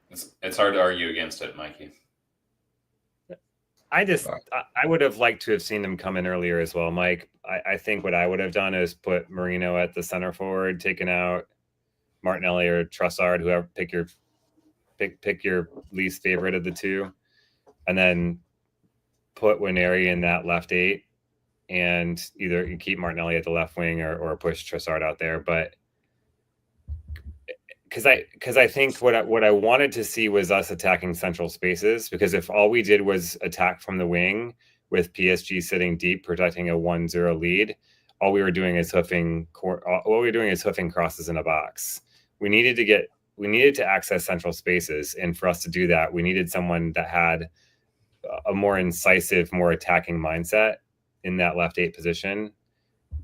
Speaker 5: It's hard to argue against it, Mikey.
Speaker 4: I would have liked to have seen them come in earlier as well, Mike. I think what I would have done is put Marino at the center forward, taken out Martinelli or Trossard, whoever, pick your least favorite of the two, and then put Waneri in that left 8, and either you keep Martinelli at the left wing or push Trossard out there. But because I think what I wanted to see was us attacking central spaces, because if all we did was attack from the wing with PSG sitting deep protecting a 1-0 lead, all we were doing is hoofing crosses in a box. We needed to access central spaces, and for us to do that, we needed someone that had a more incisive, more attacking mindset in that left 8 position,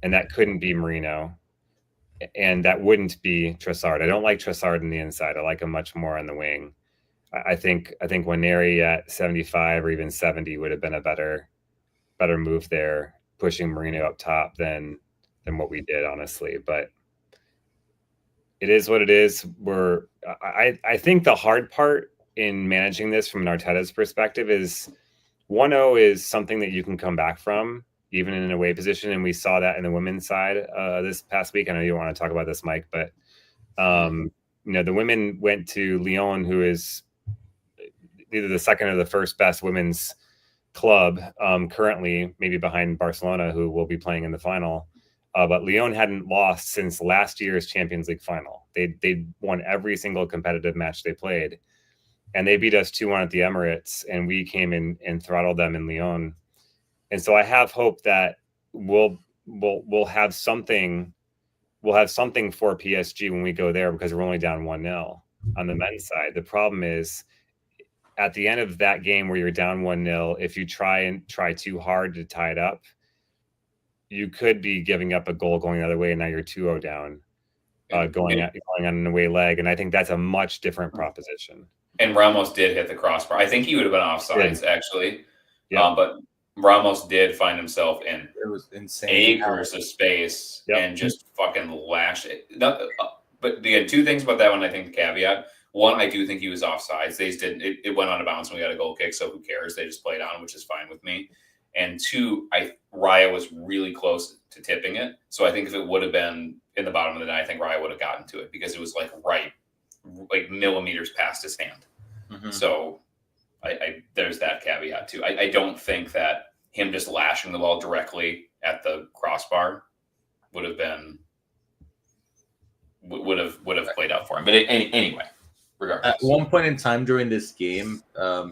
Speaker 4: and that couldn't be Marino. And that wouldn't be Trossard. I don't like Trossard on the inside. I like him much more on the wing. I think Waneri at 75 or even 70 would have been a better move there, pushing Marino up top than what we did, honestly. But it is what it is. I think the hard part in managing this from an Arteta's perspective is 1-0 is something that you can come back from, even in an away position. And we saw that in the women's side this past week. I know you want to talk about this, Mike, but the women went to Lyon, who is either the second or the first best women's club currently, maybe behind Barcelona, who will be playing in the final. But Lyon hadn't lost since last year's Champions League final. They won every single competitive match they played, and they beat us 2-1 at the Emirates, and we came in and throttled them in Lyon. And so I have hope that we'll have something for PSG when we go there, because we're only down 1-0 on the men's side. The problem is at the end of that game where you're down 1-0, if you try too hard to tie it up, you could be giving up a goal going the other way, and now you're 2-0 down, going on an away leg. And I think that's a much different proposition.
Speaker 5: And Ramos did hit the crossbar. I think he would have been offsides, actually.
Speaker 4: Yeah.
Speaker 5: But Ramos did find himself in
Speaker 3: insane
Speaker 5: acres of space and just fucking lashed it. But again, two things about that one, I think, the caveat. One, I do think he was offsides. They just didn't. It went on a bounce and we got a goal kick, so who cares? They just played on, which is fine with me. And two, Raya was really close to tipping it. So I think if it would have been in the bottom of the net, I think Raya would have gotten to it, because it was like millimeters past his hand. Mm-hmm. So I there's that caveat too. I don't think that him just lashing the ball directly at the crossbar would have played out for him. But anyway, regardless.
Speaker 3: At one point in time during this game,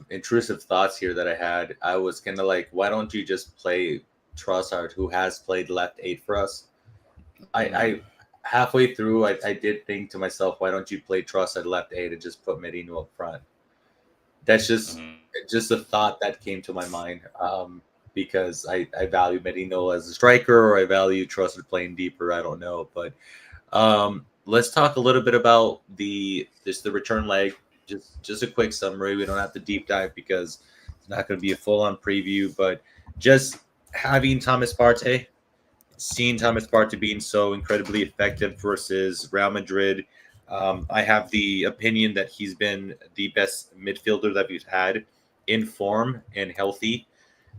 Speaker 3: intrusive thoughts here that I had, I was kind of like, why don't you just play Trossard, who has played left 8 for us? I halfway through, I did think to myself, why don't you play Trossard left 8 and just put Merino up front? That's just a thought that came to my mind, because I value Merino as a striker, or I value Trossard playing deeper. I don't know, but let's talk a little bit about the return leg. Just a quick summary. We don't have to deep dive because it's not going to be a full-on preview, but just having Thomas Partey, seeing Thomas Partey being so incredibly effective versus Real Madrid. I have the opinion that he's been the best midfielder that we've had in form and healthy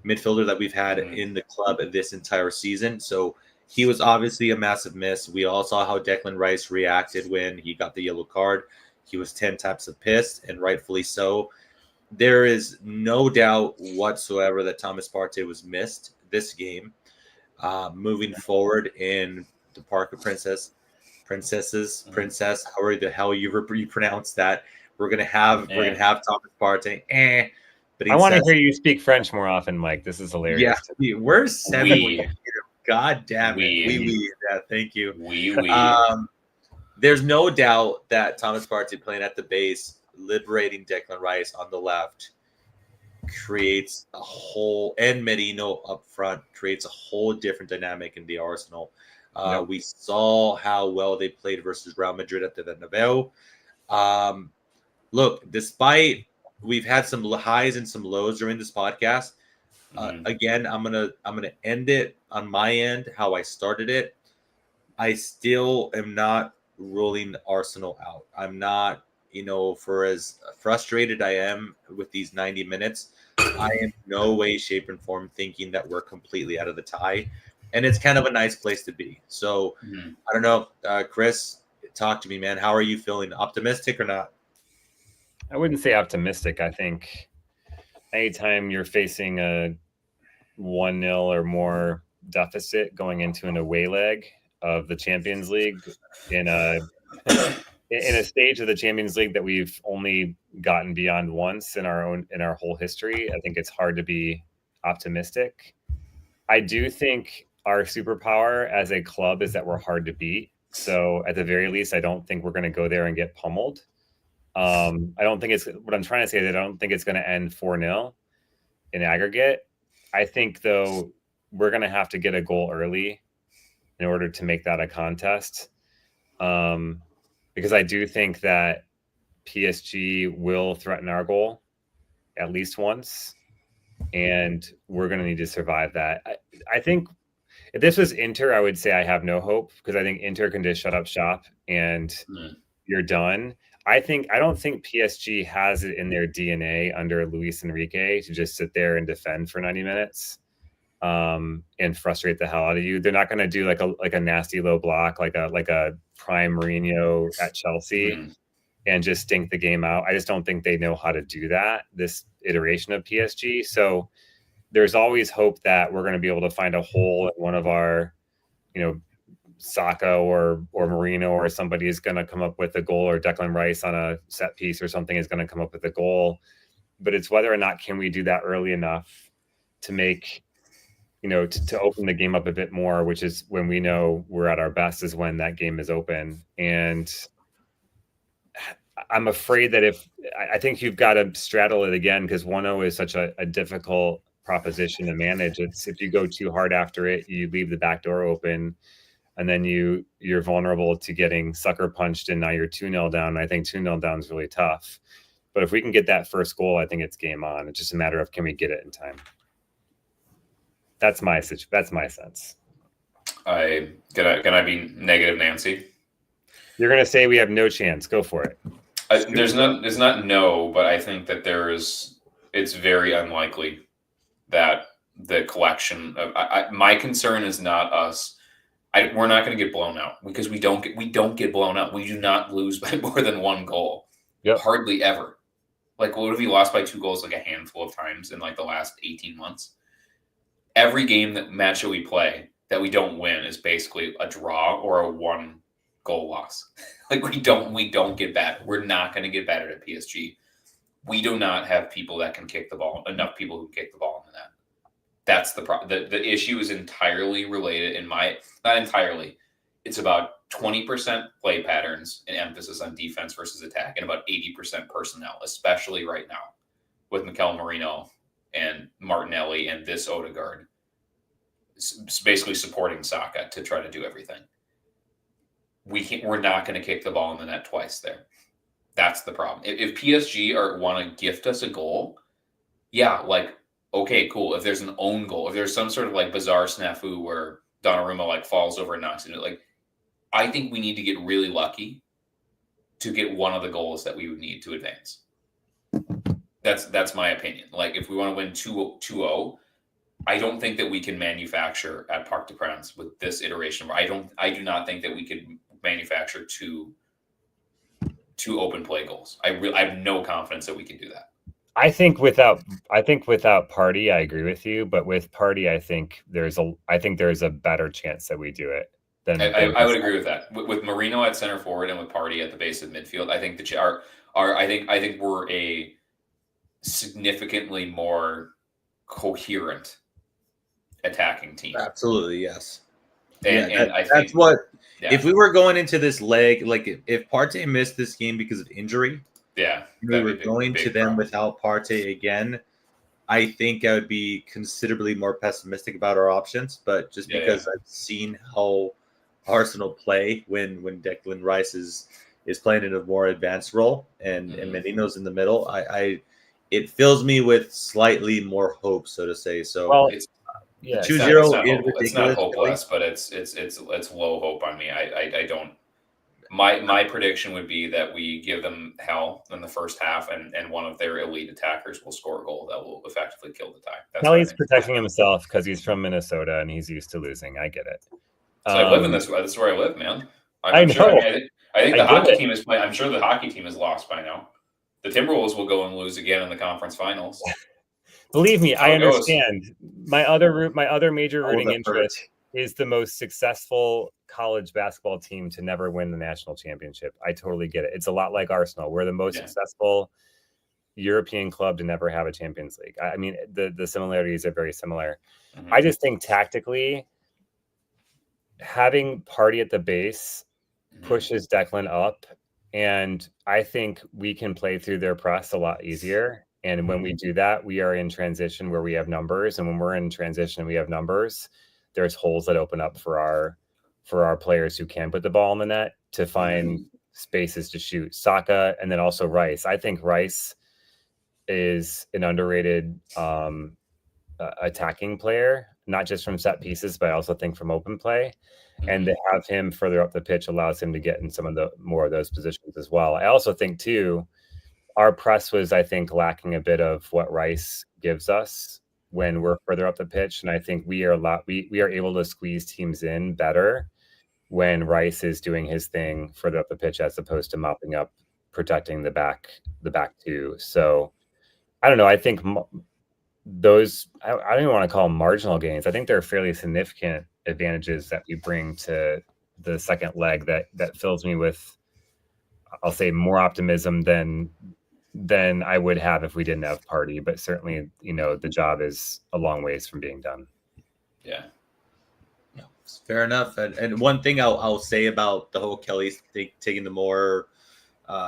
Speaker 3: midfielder that we've had in the club this entire season. So he was obviously a massive miss. We all saw how Declan Rice reacted when he got the yellow card. He was 10 times pissed, and rightfully so. There is no doubt whatsoever that Thomas Partey was missed this game. Moving forward in the Park of Princess, however the hell you pronounce that, we're gonna have Thomas Partey. But
Speaker 4: I want to hear you speak French more often, Mike. This is hilarious.
Speaker 3: Yeah, we're 7. God damn it. Yeah, thank you. There's no doubt that Thomas Partey playing at the base, liberating Declan Rice on the left, creates a whole, and Merino up front creates a whole different dynamic in the Arsenal. We saw how well they played versus Real Madrid at the Bernabeu. Look, despite we've had some highs and some lows during this podcast, again, I'm gonna end it on my end how I started it. I still am not ruling Arsenal out. I'm not, for as frustrated I am with these 90 minutes, I am no way, shape, and form thinking that we're completely out of the tie. And it's kind of a nice place to be. So I don't know, Chris, talk to me, man. How are you feeling? Optimistic or not?
Speaker 4: I wouldn't say optimistic. I think anytime you're facing a 1-0 or more deficit going into an away leg of the Champions League in a stage of the Champions League that we've only gotten beyond once in our whole history, I think it's hard to be optimistic. I do think our superpower as a club is that we're hard to beat. So at the very least, I don't think we're going to go there and get pummeled. I don't think what I'm trying to say is I don't think it's going to end 4-0 in aggregate. I think, though, we're going to have to get a goal early in order to make that a contest. Because I do think that PSG will threaten our goal at least once, and we're going to need to survive that. I think if this was Inter, I would say I have no hope, because I think Inter can just shut up shop and you're done. I don't think PSG has it in their DNA under Luis Enrique to just sit there and defend for 90 minutes and frustrate the hell out of you. They're not going to do like a nasty low block, like a prime Mourinho at Chelsea and just stink the game out. I just don't think they know how to do that, this iteration of PSG. So there's always hope that we're going to be able to find a hole in one of our, Saka or Marino or somebody is going to come up with a goal, or Declan Rice on a set piece or something is going to come up with a goal. But it's whether or not can we do that early enough to make, to open the game up a bit more, which is when we know we're at our best, is when that game is open. And I'm afraid that I think you've got to straddle it again, because 1-0 is such a difficult proposition to manage. It's if you go too hard after it, you leave the back door open, and then you're vulnerable to getting sucker punched, and now you're 2-0 down. I think 2-0 down is really tough. But if we can get that first goal, I think it's game on. It's just a matter of, can we get it in time? That's my sense.
Speaker 5: Can I be negative Nancy?
Speaker 4: You're going to say we have no chance. Go for it.
Speaker 5: There's not no, but I think that it's very unlikely that the collection of my concern is not us. We're not going to get blown out, because we don't get blown out. We do not lose by more than one goal.
Speaker 4: Yep.
Speaker 5: Hardly ever. Like, what have we lost by 2 goals like a handful of times in like the last 18 months? Every match that we play that we don't win is basically a draw or a 1 goal loss. Like, we don't get better. We're not going to get better at PSG. We do not have people that can kick the ball, enough people who kick the ball in the net. That's the problem. The issue is entirely related not entirely. It's about 20% play patterns and emphasis on defense versus attack, and about 80% personnel, especially right now with Mikel Merino and Martinelli and this Odegaard basically supporting Saka to try to do everything. We're not going to kick the ball in the net twice there. That's the problem. If PSG want to gift us a goal, yeah, like, okay, cool. If there's an own goal, if there's some sort of like bizarre snafu where Donnarumma like falls over and knocks into it, like, I think we need to get really lucky to get one of the goals that we would need to advance. That's my opinion. Like, if we want to win 2-0, I don't think that we can manufacture at Parc des Princes with this iteration. I do not think that we could manufacture two open play goals. I have no confidence that we can do that.
Speaker 4: I think without Partey, I agree with you, but with Partey, I think there's a better chance that we do it.
Speaker 5: I would agree with that. With Marino at center forward and with Partey at the base of midfield, I think I think we're significantly more coherent attacking team.
Speaker 3: Absolutely, yes.
Speaker 5: And I
Speaker 3: that's
Speaker 5: think
Speaker 3: what.
Speaker 5: Yeah.
Speaker 3: If we were going into this leg, like if Partey missed this game because of injury,
Speaker 5: Yeah,
Speaker 3: we were going to them without Partey again, I think I would be considerably more pessimistic about our options. But just because I've seen how Arsenal play when Declan Rice is playing in a more advanced role and Menino's in the middle, it fills me with slightly more hope, so to say. So
Speaker 4: Well,
Speaker 5: it's
Speaker 4: yeah,
Speaker 3: 2-0 is
Speaker 5: it's
Speaker 3: ridiculous.
Speaker 5: not hopeless, but it's low hope on me. I don't. My prediction would be that we give them hell in the first half, and one of their elite attackers will score a goal that will effectively kill the tie. That's
Speaker 4: Kelly's protecting himself because he's from Minnesota and he's used to losing. I get it.
Speaker 5: So I live in this. That's where I live, man.
Speaker 4: I know.
Speaker 5: Sure, I think the hockey
Speaker 4: it.
Speaker 5: team is playing. I'm sure the hockey team is lost by now. The Timberwolves will go and lose again in the conference finals.
Speaker 4: Believe me, I
Speaker 5: it goes.
Speaker 4: understand. My other major rooting
Speaker 3: that hurt.
Speaker 4: interest is the most successful college basketball team to never win the national championship. I totally get it. It's a lot like Arsenal. We're the most successful European club to never have a Champions League. I mean, the similarities are very similar.
Speaker 5: Mhm.
Speaker 4: I just think tactically, having Partey at the base pushes Declan up, and I think we can play through their press a lot easier. And when we do that, we are in transition where we have numbers, and when we're in transition, we have numbers. There's holes that open up for our players who can put the ball in the net to find spaces to shoot. Saka and then also Rice. I think Rice is an underrated attacking player, not just from set pieces, but I also think from open play. And to have him further up the pitch allows him to get in some of the more of those positions as well. I also think too, our press was, I think, lacking a bit of what Rice gives us when we're further up the pitch. And I think we are able to squeeze teams in better when Rice is doing his thing further up the pitch as opposed to mopping up, protecting the back two. So I don't know. I think those, I don't even want to call them marginal gains. I think they're fairly significant advantages that we bring to the second leg that fills me with, I'll say, more optimism than I would have if we didn't have Partey. But certainly, the job is a long ways from being done.
Speaker 5: Yeah.
Speaker 3: Fair enough. And one thing I'll say about the whole Kelly taking the more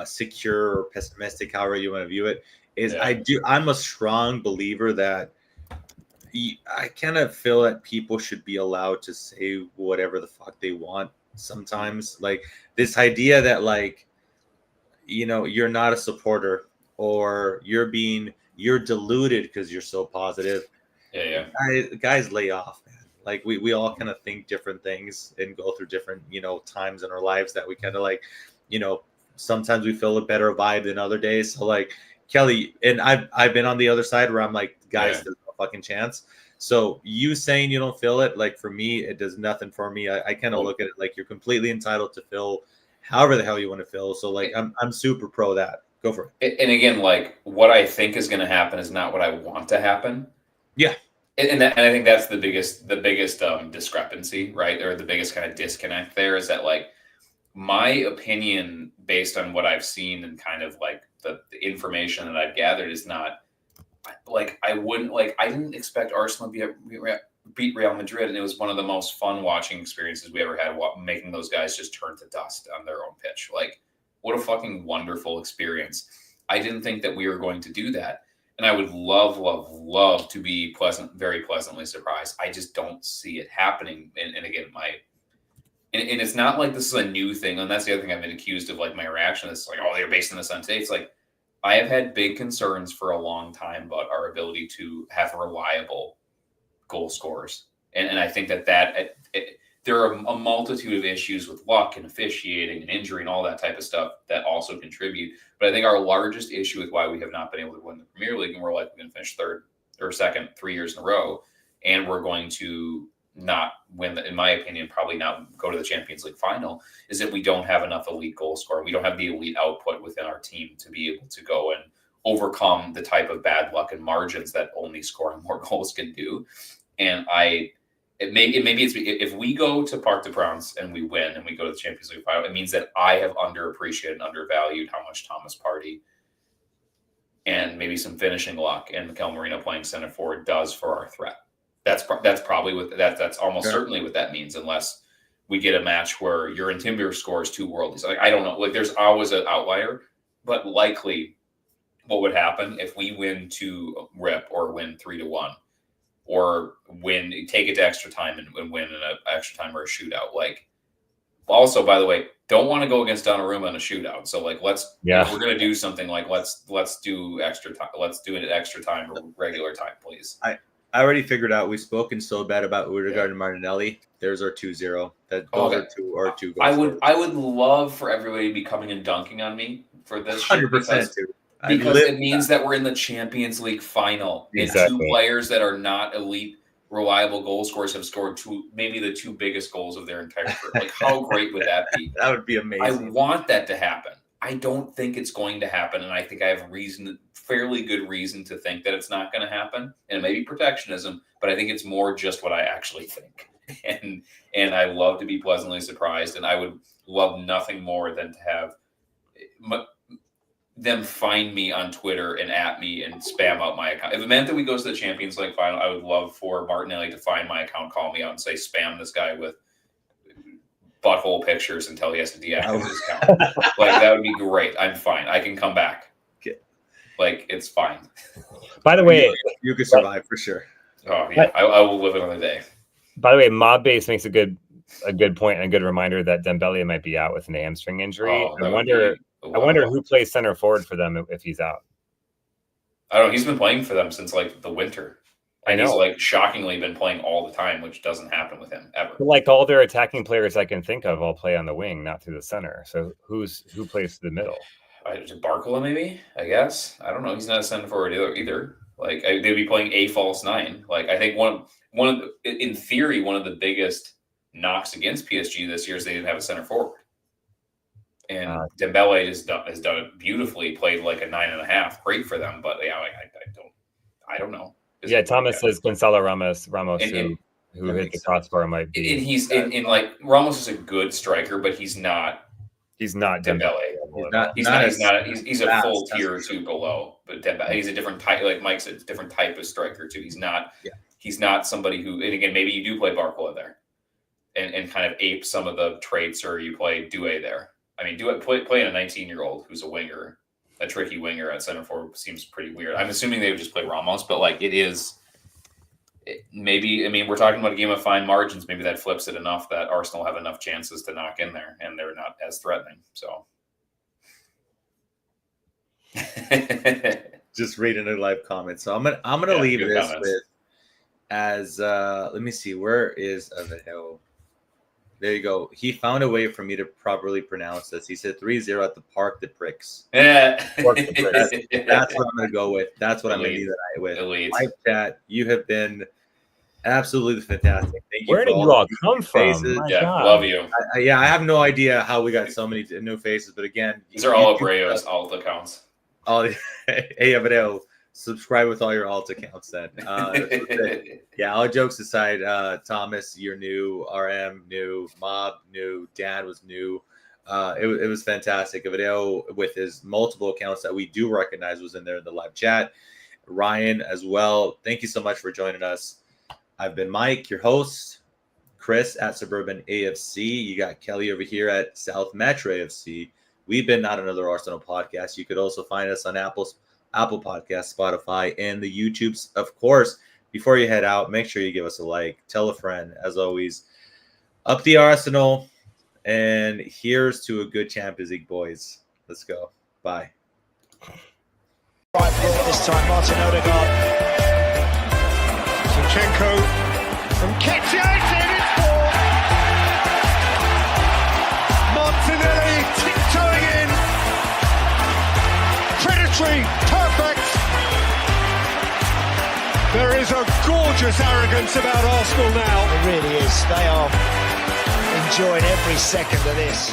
Speaker 3: secure or pessimistic, however you want to view it, is I'm a strong believer that I kind of feel that people should be allowed to say whatever the fuck they want sometimes. Like this idea that you're not a supporter or you're deluded because you're so positive.
Speaker 5: Yeah.
Speaker 3: Guys lay off, man. Like we all kind of think different things and go through different, times in our lives that we kind of sometimes we feel a better vibe than other days. So like Kelly, and I've been on the other side where I'm like, guys, there's no fucking chance. So you saying you don't feel it, like for me, it does nothing for me. I kind of look at it like you're completely entitled to feel however the hell you want to feel. So like I'm super pro that. Go for it.
Speaker 5: And again, like what I think is going to happen is not what I want to happen.
Speaker 3: Yeah.
Speaker 5: And I think that's the biggest discrepancy, right? Or the biggest kind of disconnect there is that like my opinion based on what I've seen and kind of like the information that I've gathered is not like I didn't expect Arsenal to beat Real Madrid, and it was one of the most fun watching experiences we ever had, making those guys just turn to dust on their own pitch. Like, what a fucking wonderful experience. I didn't think that we were going to do that. And I would love to be very pleasantly surprised. I just don't see it happening. And again, and it's not like this is a new thing. And that's the other thing I've been accused of, like my reaction is like, oh, they're basing this on today. It's like, I have had big concerns for a long time about our ability to have reliable goal scorers. And I think that there are a multitude of issues with luck and officiating and injury and all that type of stuff that also contribute. But I think our largest issue with why we have not been able to win the Premier League, and we're likely going to finish third or second 3 years in a row, and we're going to not win, in my opinion, probably not go to the Champions League final, is that we don't have enough elite goal scoring. We don't have the elite output within our team to be able to go and overcome the type of bad luck and margins that only scoring more goals can do. And maybe it's if we go to Parc des Princes and we win and we go to the Champions League final, it means that I have underappreciated and undervalued how much Thomas Partey and maybe some finishing luck, and Mikel Merino playing center forward does for our threat. That's probably what that's almost certainly what that means, unless we get a match where Urin Timber scores 2 worldies. Like, I don't know. Like, there's always an outlier, but likely what would happen if we win 2-rip or win 3-1 or take it to extra time and win an extra time or a shootout. Like, also, by the way, don't want to go against Donnarumma in a shootout. So, like, if we're going to do something, like, let's do extra time. Let's do it at extra time or regular time, please.
Speaker 3: I already figured out we've spoken so bad about Odegaard and Martinelli. There's our 2-0. Those are two goals.
Speaker 5: I would love for everybody to be coming and dunking on me for this
Speaker 3: 100% too.
Speaker 5: Because it means that we're in the Champions League final.
Speaker 4: Exactly.
Speaker 5: And 2 players that are not elite, reliable goal scorers have scored maybe the 2 biggest goals of their entire career. Like, how great would that be?
Speaker 3: That would be amazing.
Speaker 5: I want that to happen. I don't think it's going to happen, and I think I have fairly good reason to think that it's not going to happen. And it may be protectionism, but I think it's more just what I actually think. And I love to be pleasantly surprised, and I would love nothing more than to have them find me on Twitter and at me and spam out my account. If it meant that we go to the Champions League final, I would love for Martinelli to find my account, call me out, and say, spam this guy with butthole pictures until he has to deactivate his account. Like, that would be great. I'm fine. I can come back.
Speaker 3: Okay.
Speaker 5: Like, it's fine.
Speaker 4: By the way,
Speaker 3: you could survive for sure.
Speaker 5: Oh yeah, I will live another day.
Speaker 4: By the way, Mob Base makes a good point and a good reminder that Dembele might be out with an hamstring injury. I wonder who plays center forward for them if he's out.
Speaker 5: I don't know. He's been playing for them since like the winter.
Speaker 4: I know.
Speaker 5: He's like shockingly been playing all the time, which doesn't happen with him ever.
Speaker 4: Like, all their attacking players I can think of all play on the wing, not through the center. So who plays the middle?
Speaker 5: Barcola, maybe, I guess. I don't know. He's not a center forward either. Like, they'd be playing a false 9. Like, I think in theory, one of the biggest knocks against PSG this year is they didn't have a center forward. And Dembele has done it beautifully. Played like a 9.5, great for them. But yeah, I don't know.
Speaker 4: Thomas says Gonzalo Ramos, who hit the crossbar, might be.
Speaker 5: And he's in like, Ramos is a good striker, but he's not.
Speaker 4: He's not
Speaker 5: Dembele. He's a full tier or 2 below. But Dembele, he's a different type. Like Mike said, different type of striker too. He's not. Yeah. He's not somebody who. And again, maybe you do play Barcola there, and kind of ape some of the traits, or you play Doué there. I mean, playing a 19-year-old who's a winger, a tricky winger at center forward seems pretty weird. I'm assuming they would just play Ramos, but like maybe, I mean, we're talking about a game of fine margins. Maybe that flips it enough that Arsenal have enough chances to knock in there, and they're not as threatening. So,
Speaker 3: just reading a live comment. So I'm gonna leave this
Speaker 5: comments.
Speaker 3: with let me see, where is Avedeo? There you go. He found a way for me to properly pronounce this. He said 3-0 at the Parc des Prix.
Speaker 5: Yeah.
Speaker 3: That's what I'm going to go with. That's what I'm going to leave the night with.
Speaker 5: Elite.
Speaker 3: Live chat, you have been absolutely fantastic. Thank you.
Speaker 4: Where did you all come from?
Speaker 5: Yeah, God. Love you.
Speaker 3: I have no idea how we got so many new faces, but again,
Speaker 5: these are all Abreo's alt accounts.
Speaker 3: Hey, Abreu, subscribe with all your alt accounts then. Yeah, all jokes aside, Thomas, you're new, RM new, Mob new, Dan was new. It was fantastic. A video with his multiple accounts that we do recognize was in there in the live chat. Ryan as well. Thank you so much for joining us. I've been Mike, your host. Chris at Suburban AFC. You got Kelly over here at South Metro AFC. We've been Not Another Arsenal podcast. You could also find us on Apple Podcasts, Spotify, and the YouTubes. Of course, before you head out, make sure you give us a like. Tell a friend. As always, up the Arsenal. And here's to a good Champions League, boys. Let's go. Bye.
Speaker 1: Right foot this time, Martin Odegaard.
Speaker 2: Zinchenko from Ketchia, it's in, it's 4. Martinelli tiptoeing in. Predatory, perfect. There is a gorgeous arrogance about Arsenal now.
Speaker 1: It really is. They are enjoying every second of this.